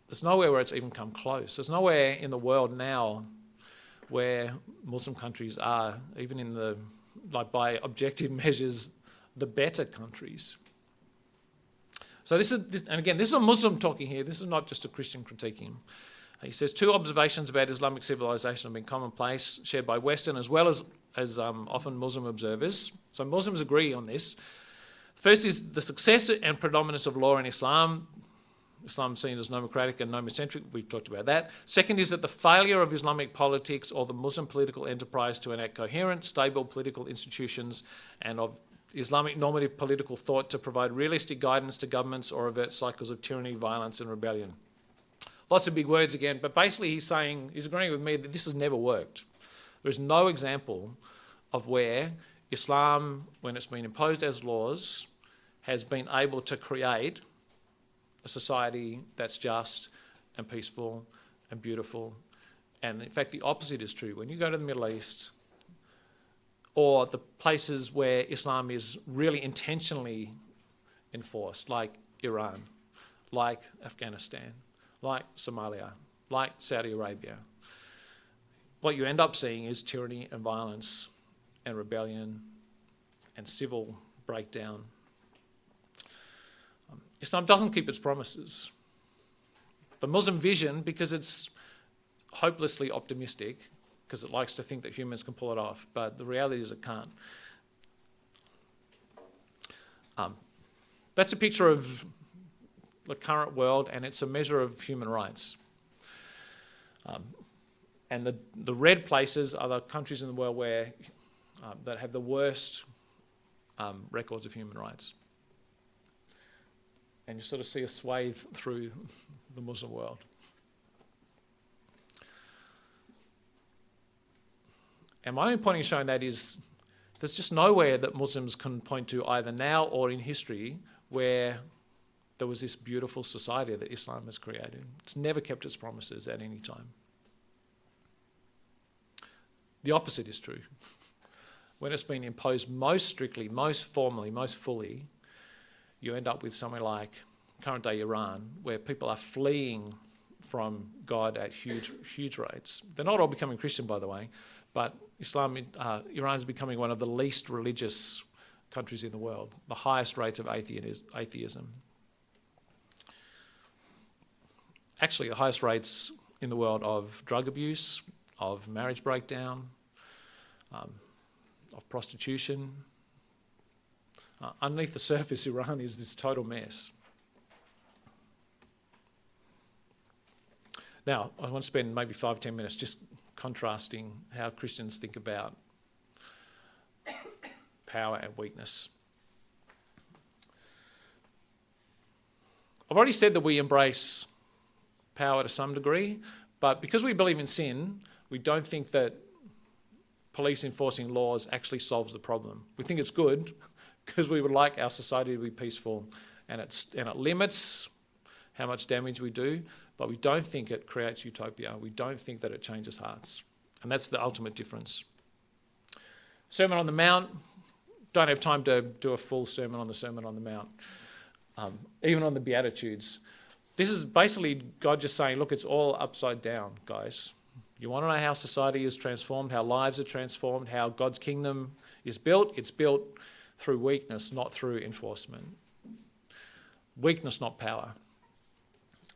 There's nowhere where it's even come close. There's nowhere in the world now where Muslim countries are, even in by objective measures, the better countries. So this is a Muslim talking here. This is not just a Christian critiquing. He says, 2 observations about Islamic civilization have been commonplace, shared by Western as well as often Muslim observers. So Muslims agree on this. First is the success and predominance of law in Islam. Islam is seen as nomocratic and nomocentric. We've talked about that. Second is that the failure of Islamic politics or the Muslim political enterprise to enact coherent, stable political institutions and of Islamic normative political thought to provide realistic guidance to governments or avert cycles of tyranny, violence and rebellion. Lots of big words again, but basically he's agreeing with me that this has never worked. There is no example of where Islam, when it's been imposed as laws, has been able to create a society that's just and peaceful and beautiful. And in fact, the opposite is true. When you go to the Middle East or the places where Islam is really intentionally enforced, like Iran, like Afghanistan, like Somalia, like Saudi Arabia, what you end up seeing is tyranny and violence and rebellion and civil breakdown. Islam doesn't keep its promises. The Muslim vision, because it's hopelessly optimistic, because it likes to think that humans can pull it off, but the reality is it can't. That's a picture of the current world, and it's a measure of human rights. And the red places are the countries in the world where that have the worst records of human rights. And you sort of see a swathe through the Muslim world. And my only point in showing that is there's just nowhere that Muslims can point to either now or in history where there was this beautiful society that Islam has created. It's never kept its promises at any time. The opposite is true. When it's been imposed most strictly, most formally, most fully, you end up with somewhere like current day Iran, where people are fleeing from God at huge rates. They're not all becoming Christian, by the way, but Iran is becoming one of the least religious countries in the world, the highest rates of atheism. Actually, the highest rates in the world of drug abuse, of marriage breakdown, of prostitution. Underneath the surface, Iran is this total mess. Now, I want to spend maybe 5-10 minutes just contrasting how Christians think about power and weakness. I've already said that we embrace power to some degree, but because we believe in sin, we don't think that police enforcing laws actually solves the problem. We think it's good because we would like our society to be peaceful, and it limits how much damage we do, but we don't think it creates utopia. We don't think that it changes hearts. And that's the ultimate difference. Sermon on the Mount, don't have time to do a full sermon on the Sermon on the Mount, even on the Beatitudes. This is basically God just saying, look, it's all upside down, guys. You want to know how society is transformed, how lives are transformed, how God's kingdom is built? It's built through weakness, not through enforcement. Weakness, not power.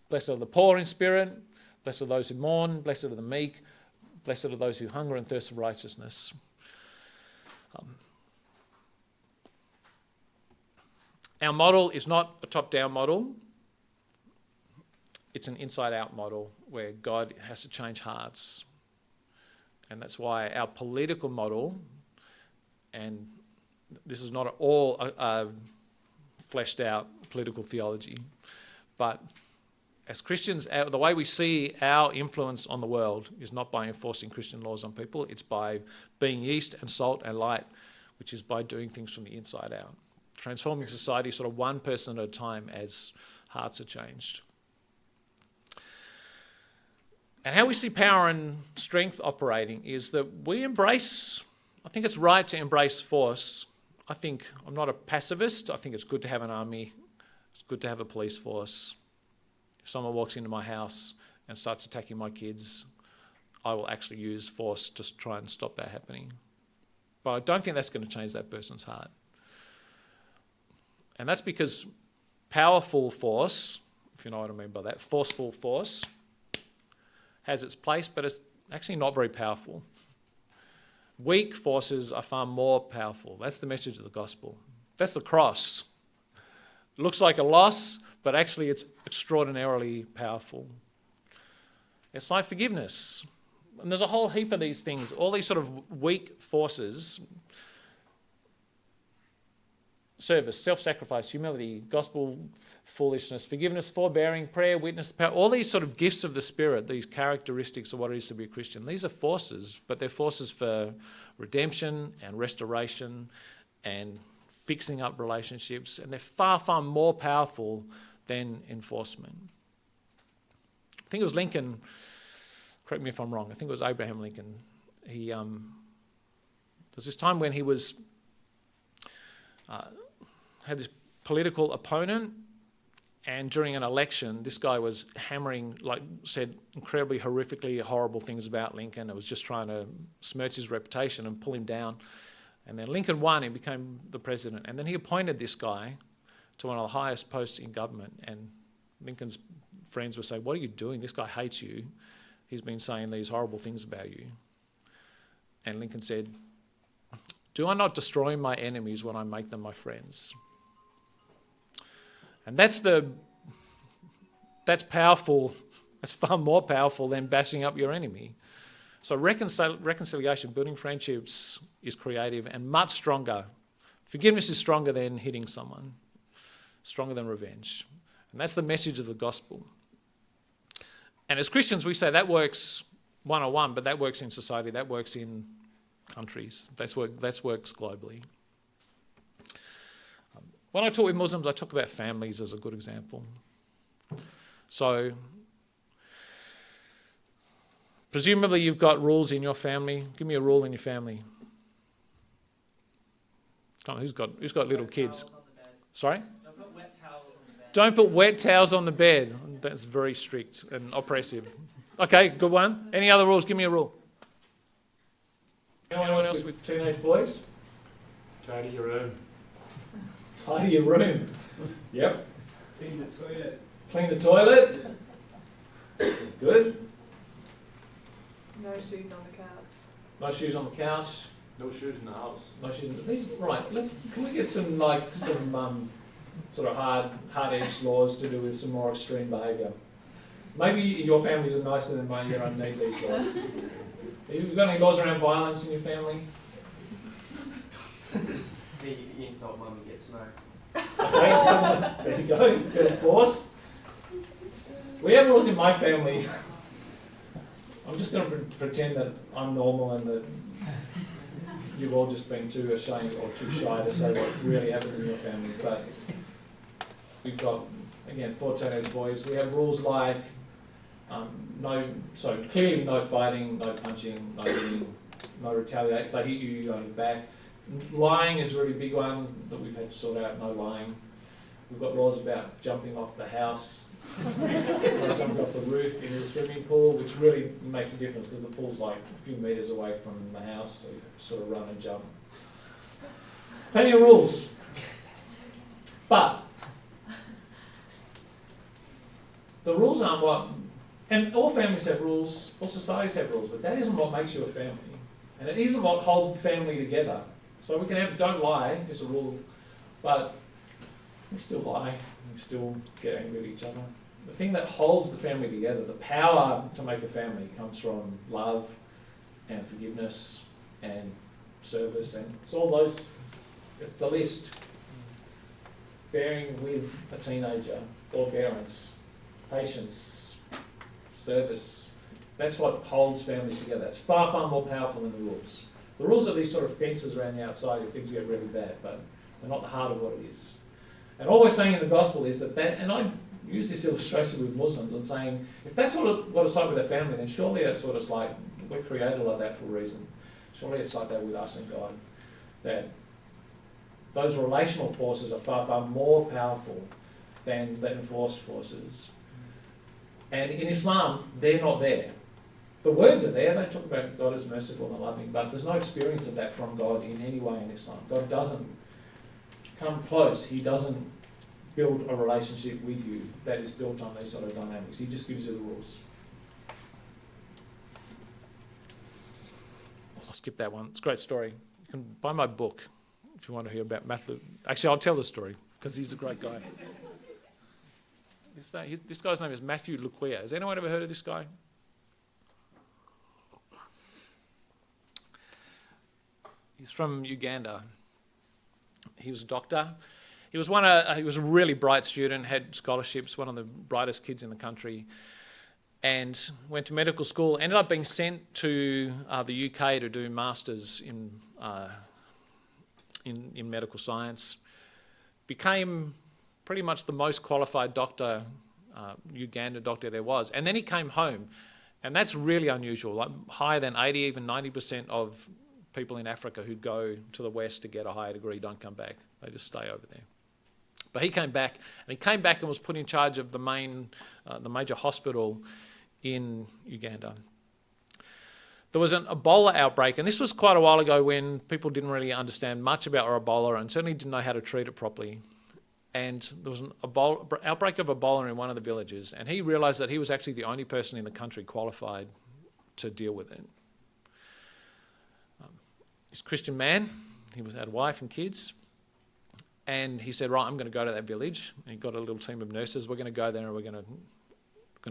Blessed are the poor in spirit, blessed are those who mourn, blessed are the meek, blessed are those who hunger and thirst for righteousness. Our model is not a top-down model. It's an inside-out model where God has to change hearts. And that's why our political model, and this is not at all a fleshed-out political theology, but as Christians, the way we see our influence on the world is not by enforcing Christian laws on people, it's by being yeast and salt and light, which is by doing things from the inside out. Transforming society sort of one person at a time as hearts are changed. And how we see power and strength operating is that we embrace, I think it's right to embrace force. I'm not a pacifist. I think it's good to have an army. It's good to have a police force. If someone walks into my house and starts attacking my kids, I will actually use force to try and stop that happening. But I don't think that's going to change that person's heart. And that's because powerful force, if you know what I mean by that, forceful force, has its place, but it's actually not very powerful. Weak forces are far more powerful. That's the message of the gospel. That's the cross. It looks like a loss, but actually it's extraordinarily powerful. It's like forgiveness. And there's a whole heap of these things, all these sort of weak forces. Service, self-sacrifice, humility, gospel foolishness, forgiveness, forbearing, prayer, witness, power, all these sort of gifts of the Spirit, these characteristics of what it is to be a Christian. These are forces, but they're forces for redemption and restoration and fixing up relationships, and they're far, far more powerful than enforcement. I think it was Lincoln, correct me if I'm wrong, I think it was Abraham Lincoln. There's this time when he was had this political opponent, and during an election, this guy was hammering, said incredibly horrifically horrible things about Lincoln. It was just trying to smirch his reputation and pull him down. And then Lincoln won and became the president. And then he appointed this guy to one of the highest posts in government. And Lincoln's friends would say, "What are you doing? This guy hates you. He's been saying these horrible things about you." And Lincoln said, "Do I not destroy my enemies when I make them my friends?" And that's powerful. That's far more powerful than bashing up your enemy. So reconciliation, building friendships is creative and much stronger. Forgiveness is stronger than hitting someone, stronger than revenge. And that's the message of the gospel. And as Christians, we say that works one-on-one, but that works in society, that works in countries, that works globally. When I talk with Muslims, I talk about families as a good example. So, presumably you've got rules in your family. Give me a rule in your family. Come on, who's got little kids? Sorry? Don't put wet towels on the bed. Don't put wet towels on the bed. That's very strict and oppressive. Okay, good one. Any other rules? Give me a rule. Anyone else with teenage boys? Tidy your room. Tidy your room. Yep. Clean the toilet. Clean the toilet. Good. No shoes on the couch. No shoes on the couch. No shoes in the house. No shoes. Right. Can we get some sort of hard-edged laws to do with some more extreme behaviour? Maybe your families are nicer than mine, you don't need these laws. Have you got any laws around violence in your family? You insult mum and get smoked. Okay, so there you go, bit of force. We have rules in my family. I'm just going to pretend that I'm normal and that you've all just been too ashamed or too shy to say what really happens in your family. But we've got, again, 4 teenage boys. We have rules like clearly no fighting, no punching, no hitting, no retaliate. If they hit you, you go back. Lying is a really big one that we've had to sort out, no lying. We've got laws about jumping off the house, jumping off the roof into the swimming pool, which really makes a difference because the pool's like a few metres away from the house, so you sort of run and jump. Plenty of rules. But the rules aren't what, and all families have rules, all societies have rules, but that isn't what makes you a family. And it isn't what holds the family together. So we can have don't lie is a rule, but we still lie, we still get angry at each other. The thing that holds the family together, the power to make a family, comes from love and forgiveness and service, and it's all those, it's the list. Bearing with a teenager, forbearance, patience, service. That's what holds families together. It's far, far more powerful than the rules. The rules are these sort of fences around the outside if things get really bad, but they're not the heart of what it is. And all we're saying in the gospel is that, and I use this illustration with Muslims and saying, if that's what it's like with a family, then surely that's what it's like. We're created like that for a reason. Surely it's like that with us and God. That those relational forces are far, far more powerful than the enforced forces. And in Islam, they're not there. The words are there, they talk about God as merciful and loving, but there's no experience of that from God in any way in Islam. God doesn't come close. He doesn't build a relationship with you that is built on these sort of dynamics. He just gives you the rules. I'll skip that one. It's a great story. You can buy my book if you want to hear about Matthew. Actually, I'll tell the story because he's a great guy. This guy's name is Matthew Luquia. Has anyone ever heard of this guy? He's from Uganda. He was a doctor. He was a really bright student, had scholarships, one of the brightest kids in the country, and went to medical school. Ended up being sent to the UK to do masters in medical science. Became pretty much the most qualified doctor, Uganda doctor there was. And then he came home, and that's really unusual. Like higher than 80, even 90% of people in Africa who go to the West to get a higher degree don't come back. They just stay over there. But he came back, and was put in charge of the major hospital in Uganda. There was an Ebola outbreak, and this was quite a while ago when people didn't really understand much about Ebola and certainly didn't know how to treat it properly. And there was an outbreak of Ebola in one of the villages, and he realised that he was actually the only person in the country qualified to deal with it. He's a Christian man. He had a wife and kids. And he said, right, I'm going to go to that village. And he got a little team of nurses. We're going to go there and we're going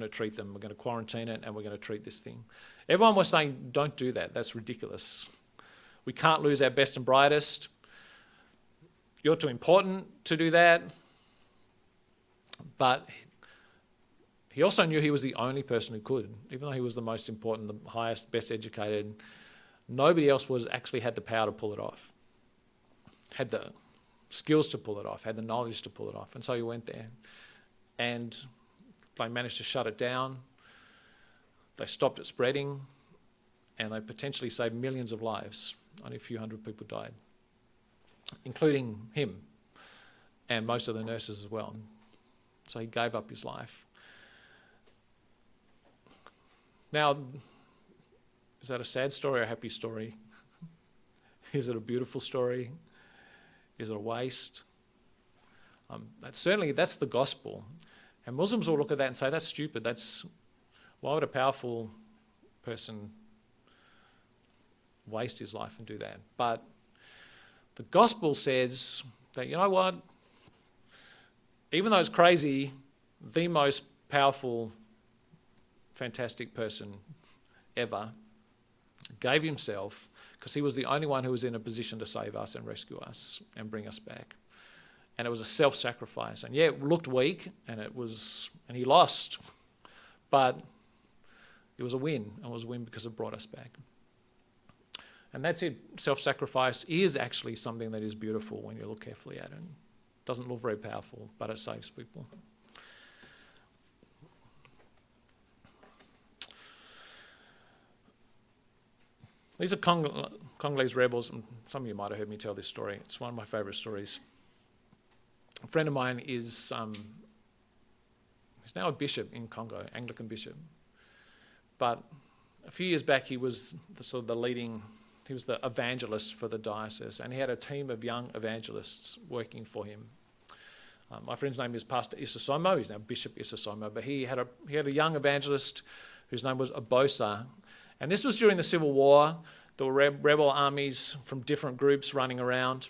to treat them. We're going to quarantine it and we're going to treat this thing. Everyone was saying, don't do that. That's ridiculous. We can't lose our best and brightest. You're too important to do that. But he also knew he was the only person who could. Even though he was the most important, the highest, best educated, nobody else actually had the power to pull it off. Had the skills to pull it off, had the knowledge to pull it off. And so he went there. And they managed to shut it down. They stopped it spreading. And they potentially saved millions of lives. Only a few hundred people died, including him and most of the nurses as well. So he gave up his life. Now, is that a sad story or a happy story? Is it a beautiful story? Is it a waste? That's the gospel. And Muslims will look at that and say, that's stupid. Why would a powerful person waste his life and do that? But the gospel says that, you know what? Even though it's crazy, the most powerful fantastic person ever, gave himself because he was the only one who was in a position to save us and rescue us and bring us back. And it was a self-sacrifice. And yeah, it looked weak, and he lost, but it was a win. It was a win because it brought us back. And that's it. Self-sacrifice is actually something that is beautiful when you look carefully at it. It doesn't look very powerful, but it saves people. These are Congolese rebels, and some of you might have heard me tell this story. It's one of my favourite stories. A friend of mine is he's now a bishop in Congo, Anglican bishop. But a few years back, he was he was the evangelist for the diocese, and he had a team of young evangelists working for him. My friend's name is Pastor Isasomo. He's now Bishop Isasomo, but he had a young evangelist whose name was Abosa. And this was during the Civil War. There were rebel armies from different groups running around.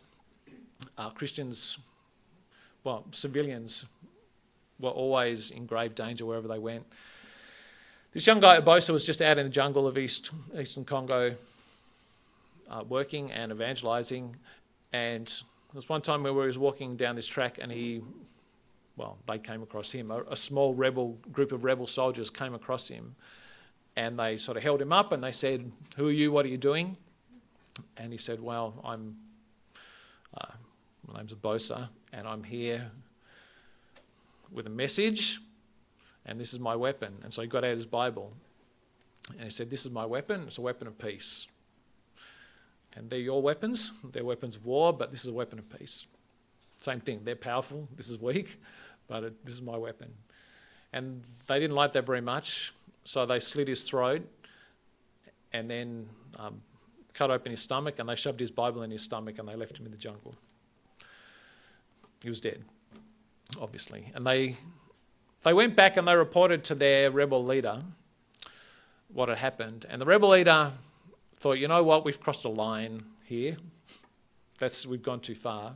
Christians, civilians were always in grave danger wherever they went. This young guy, Abosa, was just out in the jungle of eastern Congo working and evangelizing. And there was one time where he was walking down this track and they came across him. A small group of rebel soldiers came across him. And they sort of held him up and they said, "Who are you? What are you doing?" And he said, "Well, my name's Abosa, and I'm here with a message, and this is my weapon." And so he got out his Bible, and he said, "This is my weapon. It's a weapon of peace. And they're your weapons. They're weapons of war, but this is a weapon of peace." Same thing. They're powerful. This is weak, but this is my weapon. And they didn't like that very much. So they slit his throat and then cut open his stomach, and they shoved his Bible in his stomach and they left him in the jungle. He was dead, obviously. And they went back and they reported to their rebel leader what had happened. And the rebel leader thought, "You know what, we've crossed a line here. We've gone too far."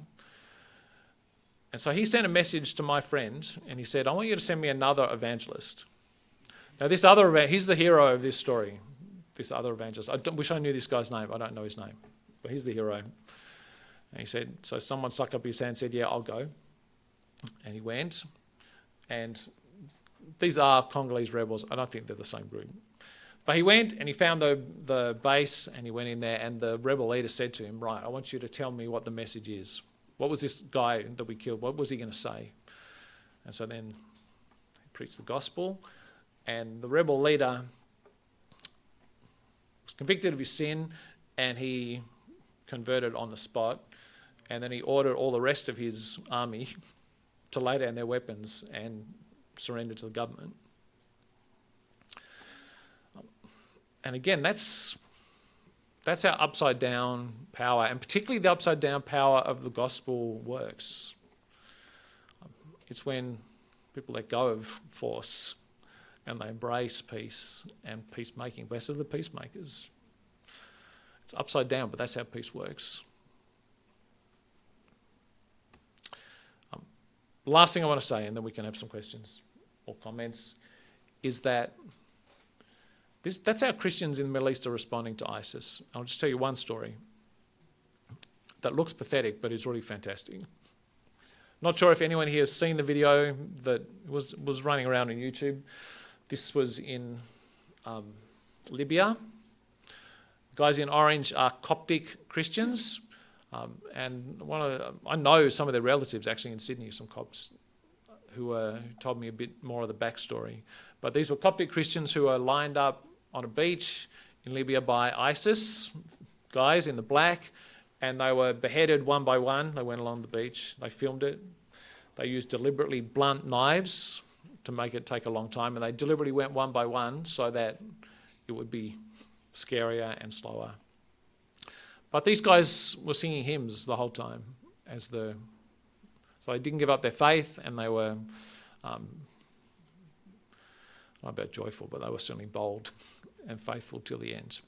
And so he sent a message to my friend and he said, "I want you to send me another evangelist." Now, he's the hero of this story, this other evangelist. I wish I knew this guy's name. I don't know his name, but he's the hero. And he said, so someone stuck up his hand and said, "Yeah, I'll go." And he went. And these are Congolese rebels. I don't think they're the same group. But he went and he found the base and he went in there, and the rebel leader said to him, "Right, I want you to tell me what the message is. What was this guy that we killed? What was he going to say?" And so then he preached the gospel. And the rebel leader was convicted of his sin, and he converted on the spot. And then he ordered all the rest of his army to lay down their weapons and surrender to the government. And again, that's how upside down power, and particularly the upside down power of the gospel, works. It's when people let go of force and they embrace peace and peacemaking. Blessed are the peacemakers. It's upside down, but that's how peace works. The last thing I want to say, and then we can have some questions or comments, is that that's how Christians in the Middle East are responding to ISIS. I'll just tell you one story that looks pathetic, but is really fantastic. Not sure if anyone here has seen the video that was running around on YouTube. This was in Libya. The guys in orange are Coptic Christians, and I know some of their relatives actually in Sydney, some Copts who told me a bit more of the backstory. But these were Coptic Christians who were lined up on a beach in Libya by ISIS, guys in the black, and they were beheaded one by one. They went along the beach. They filmed it. They used deliberately blunt knives to make it take a long time, and they deliberately went one by one so that it would be scarier and slower. But these guys were singing hymns the whole time, so they didn't give up their faith, and they were not about joyful, but they were certainly bold and faithful till the end.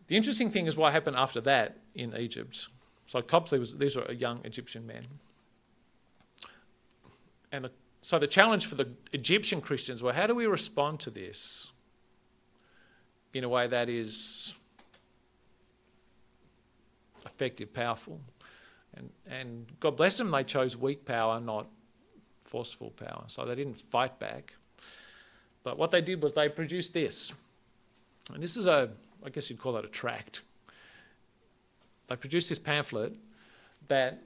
The interesting thing is what happened after that in Egypt. So Copts, these were young Egyptian men. And So the challenge for the Egyptian Christians were, how do we respond to this in a way that is effective, powerful? And God bless them, they chose weak power, not forceful power. So they didn't fight back. But what they did was they produced this. And this is I guess you'd call it a tract. They produced this pamphlet that,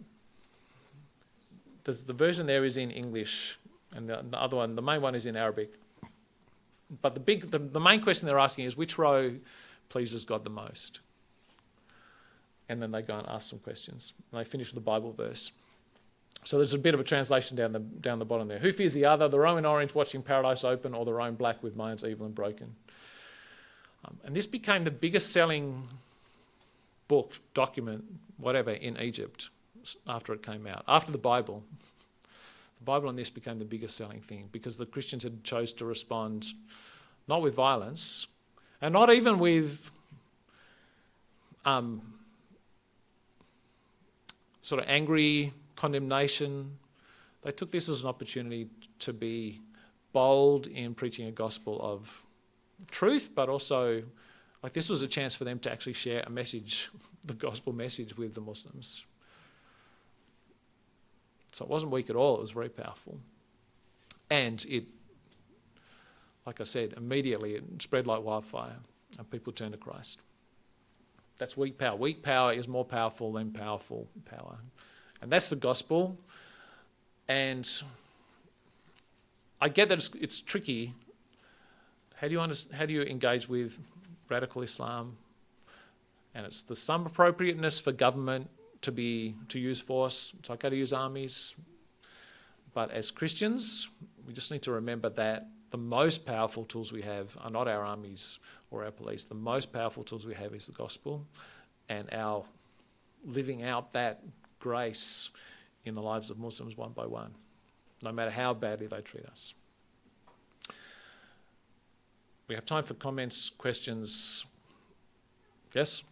the version there is in English, and the other one, the main one, is in Arabic. But the main question they're asking is, which row pleases God the most? And then they go and ask some questions. And they finish with the Bible verse. So there's a bit of a translation down the bottom there. Who fears the other, the row in orange watching paradise open, or the row in black with minds evil and broken? And this became the biggest selling book, document, whatever, in Egypt after it came out. After the Bible. The Bible and this became the biggest selling thing because the Christians had chose to respond not with violence and not even with sort of angry condemnation. They took this as an opportunity to be bold in preaching a gospel of truth, but also like this was a chance for them to actually share a message, the gospel message, with the Muslims. So it wasn't weak at all, it was very powerful. And it, like I said, immediately it spread like wildfire and people turned to Christ. That's weak power. Weak power is more powerful than powerful power. And that's the gospel. And I get that it's tricky. How do you engage with radical Islam? And it's the some appropriateness for government to use force. It's okay to use armies. But as Christians, we just need to remember that the most powerful tools we have are not our armies or our police. The most powerful tools we have is the gospel and our living out that grace in the lives of Muslims one by one, no matter how badly they treat us. We have time for comments, questions. Yes?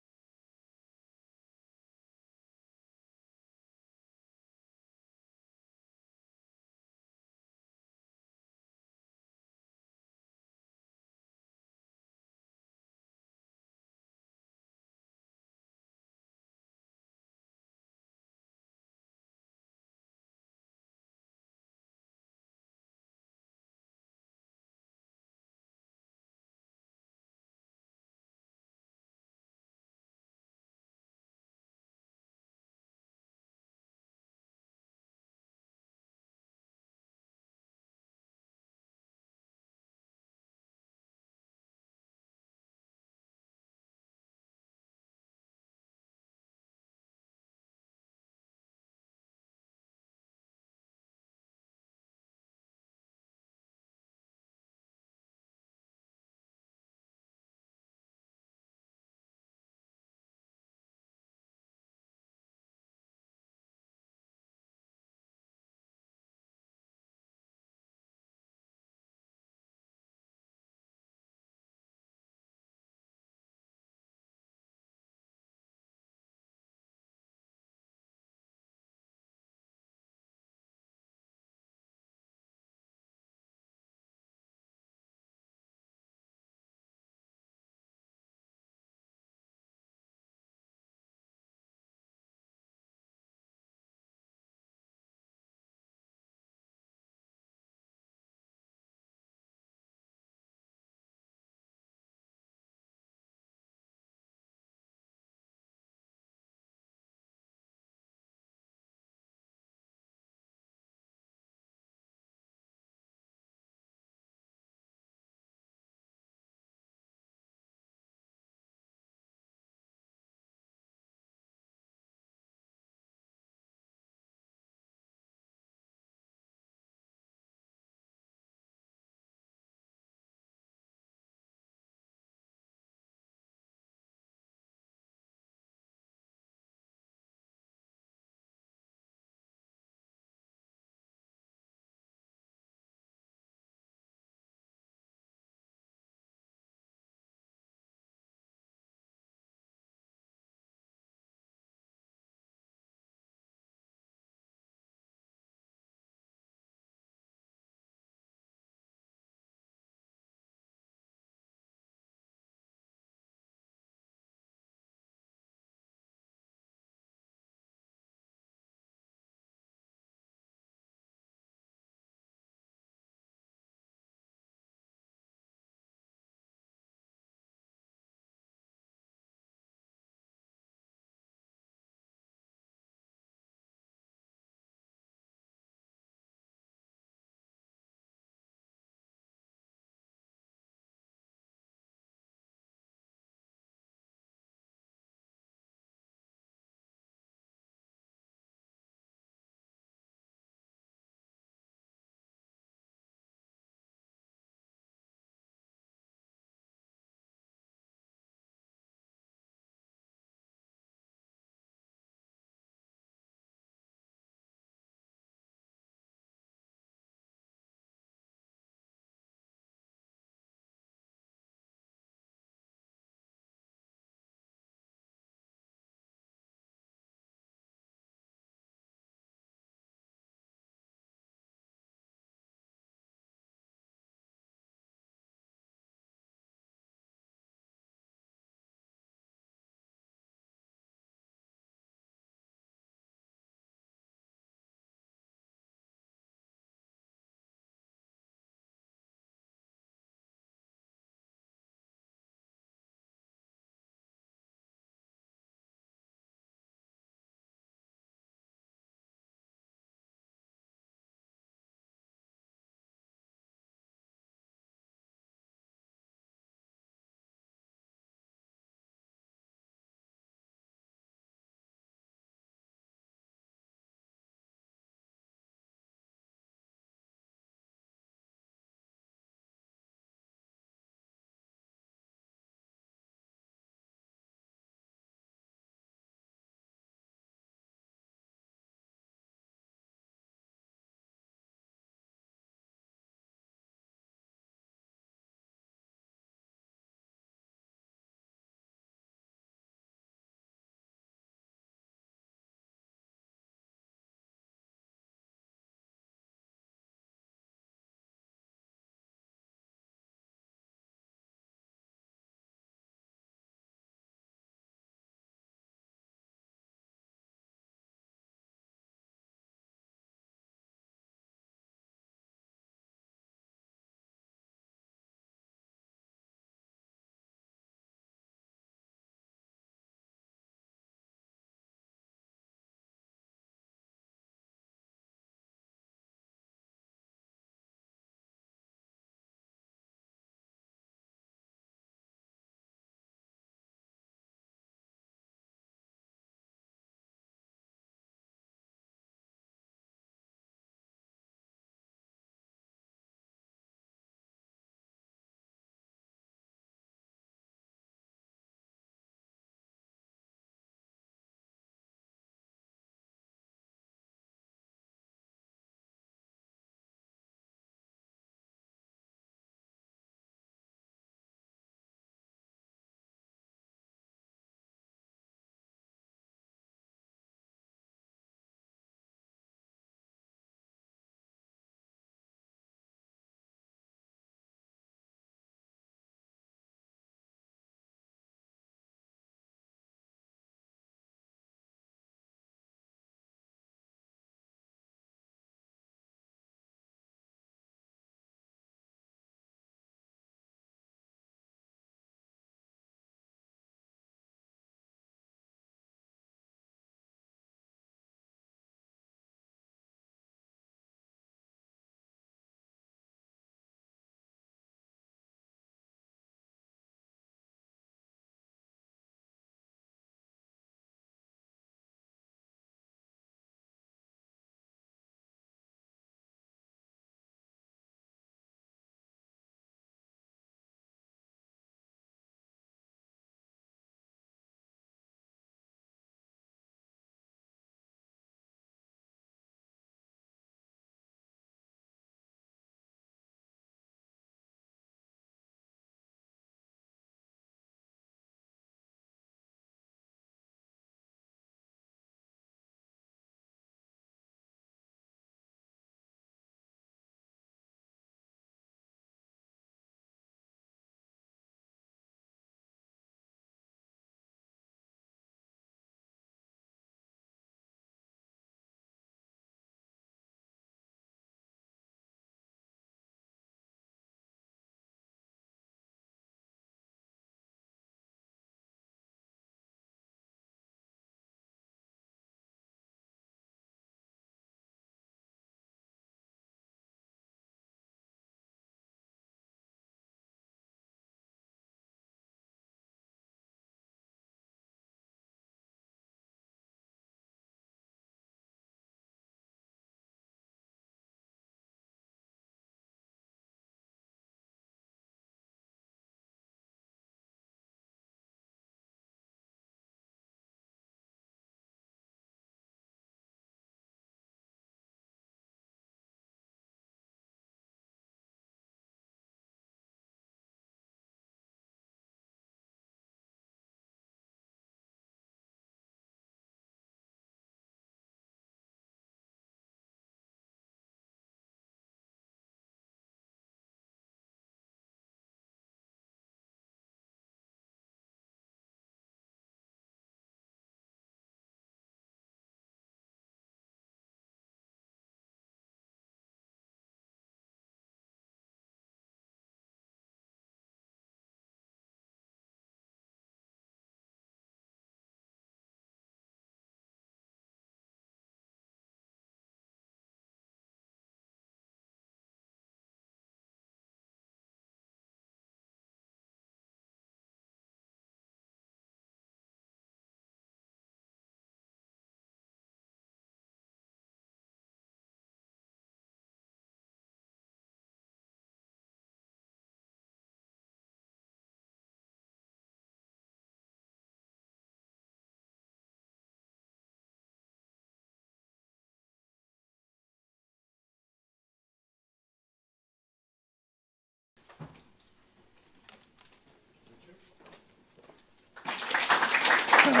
You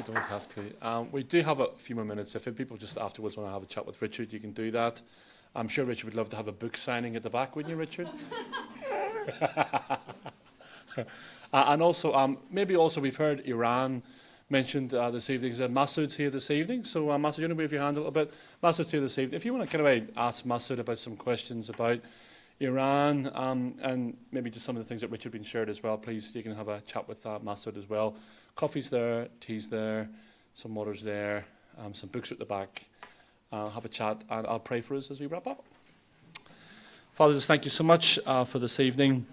don't have to. We do have a few more minutes. If people just afterwards want to have a chat with Richard, you can do that. I'm sure Richard would love to have a book signing at the back, wouldn't you, Richard? And also, maybe also we've heard Iran mentioned this evening. Masood's here this evening. So Masood, you want to wave your hand a little bit? Masood's here this evening. If you want to kind of ask Masood about some questions about Iran and maybe just some of the things that Richard been shared as well, please, you can have a chat with Masood as well. Coffee's there, tea's there, some water's there, some books at the back. Have a chat, and I'll pray for us as we wrap up. Father, just thank you so much for this evening.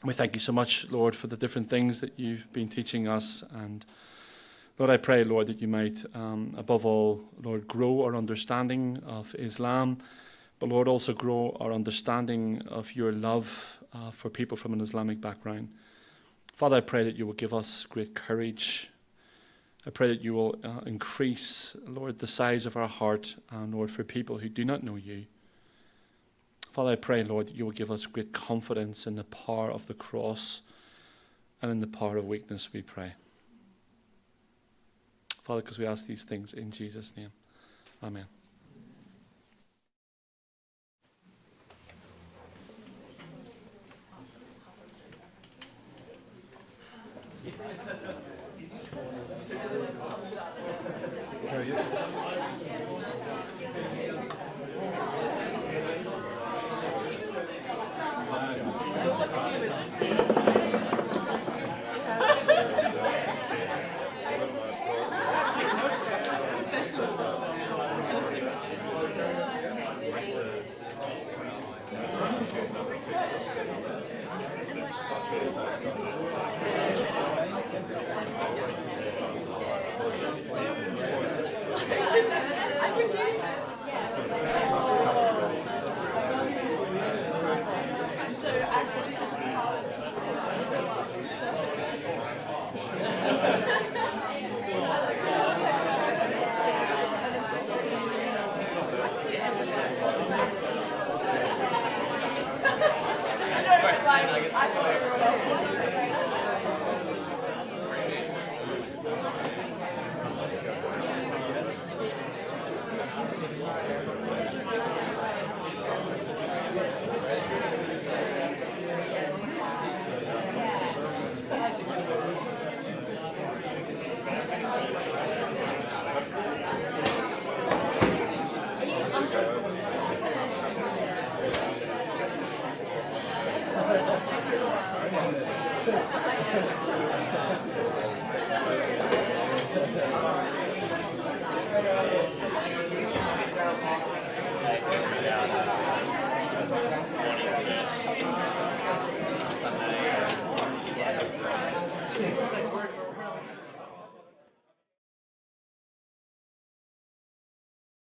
We thank you so much, Lord, for the different things that you've been teaching us. And Lord, I pray, Lord, that you might, above all, Lord, grow our understanding of Islam, but Lord, also grow our understanding of your love for people from an Islamic background. Father, I pray that you will give us great courage. I pray that you will increase, Lord, the size of our heart, Lord, for people who do not know you. Father, I pray, Lord, that you will give us great confidence in the power of the cross and in the power of weakness, we pray. Father, because we ask these things in Jesus' name. Amen.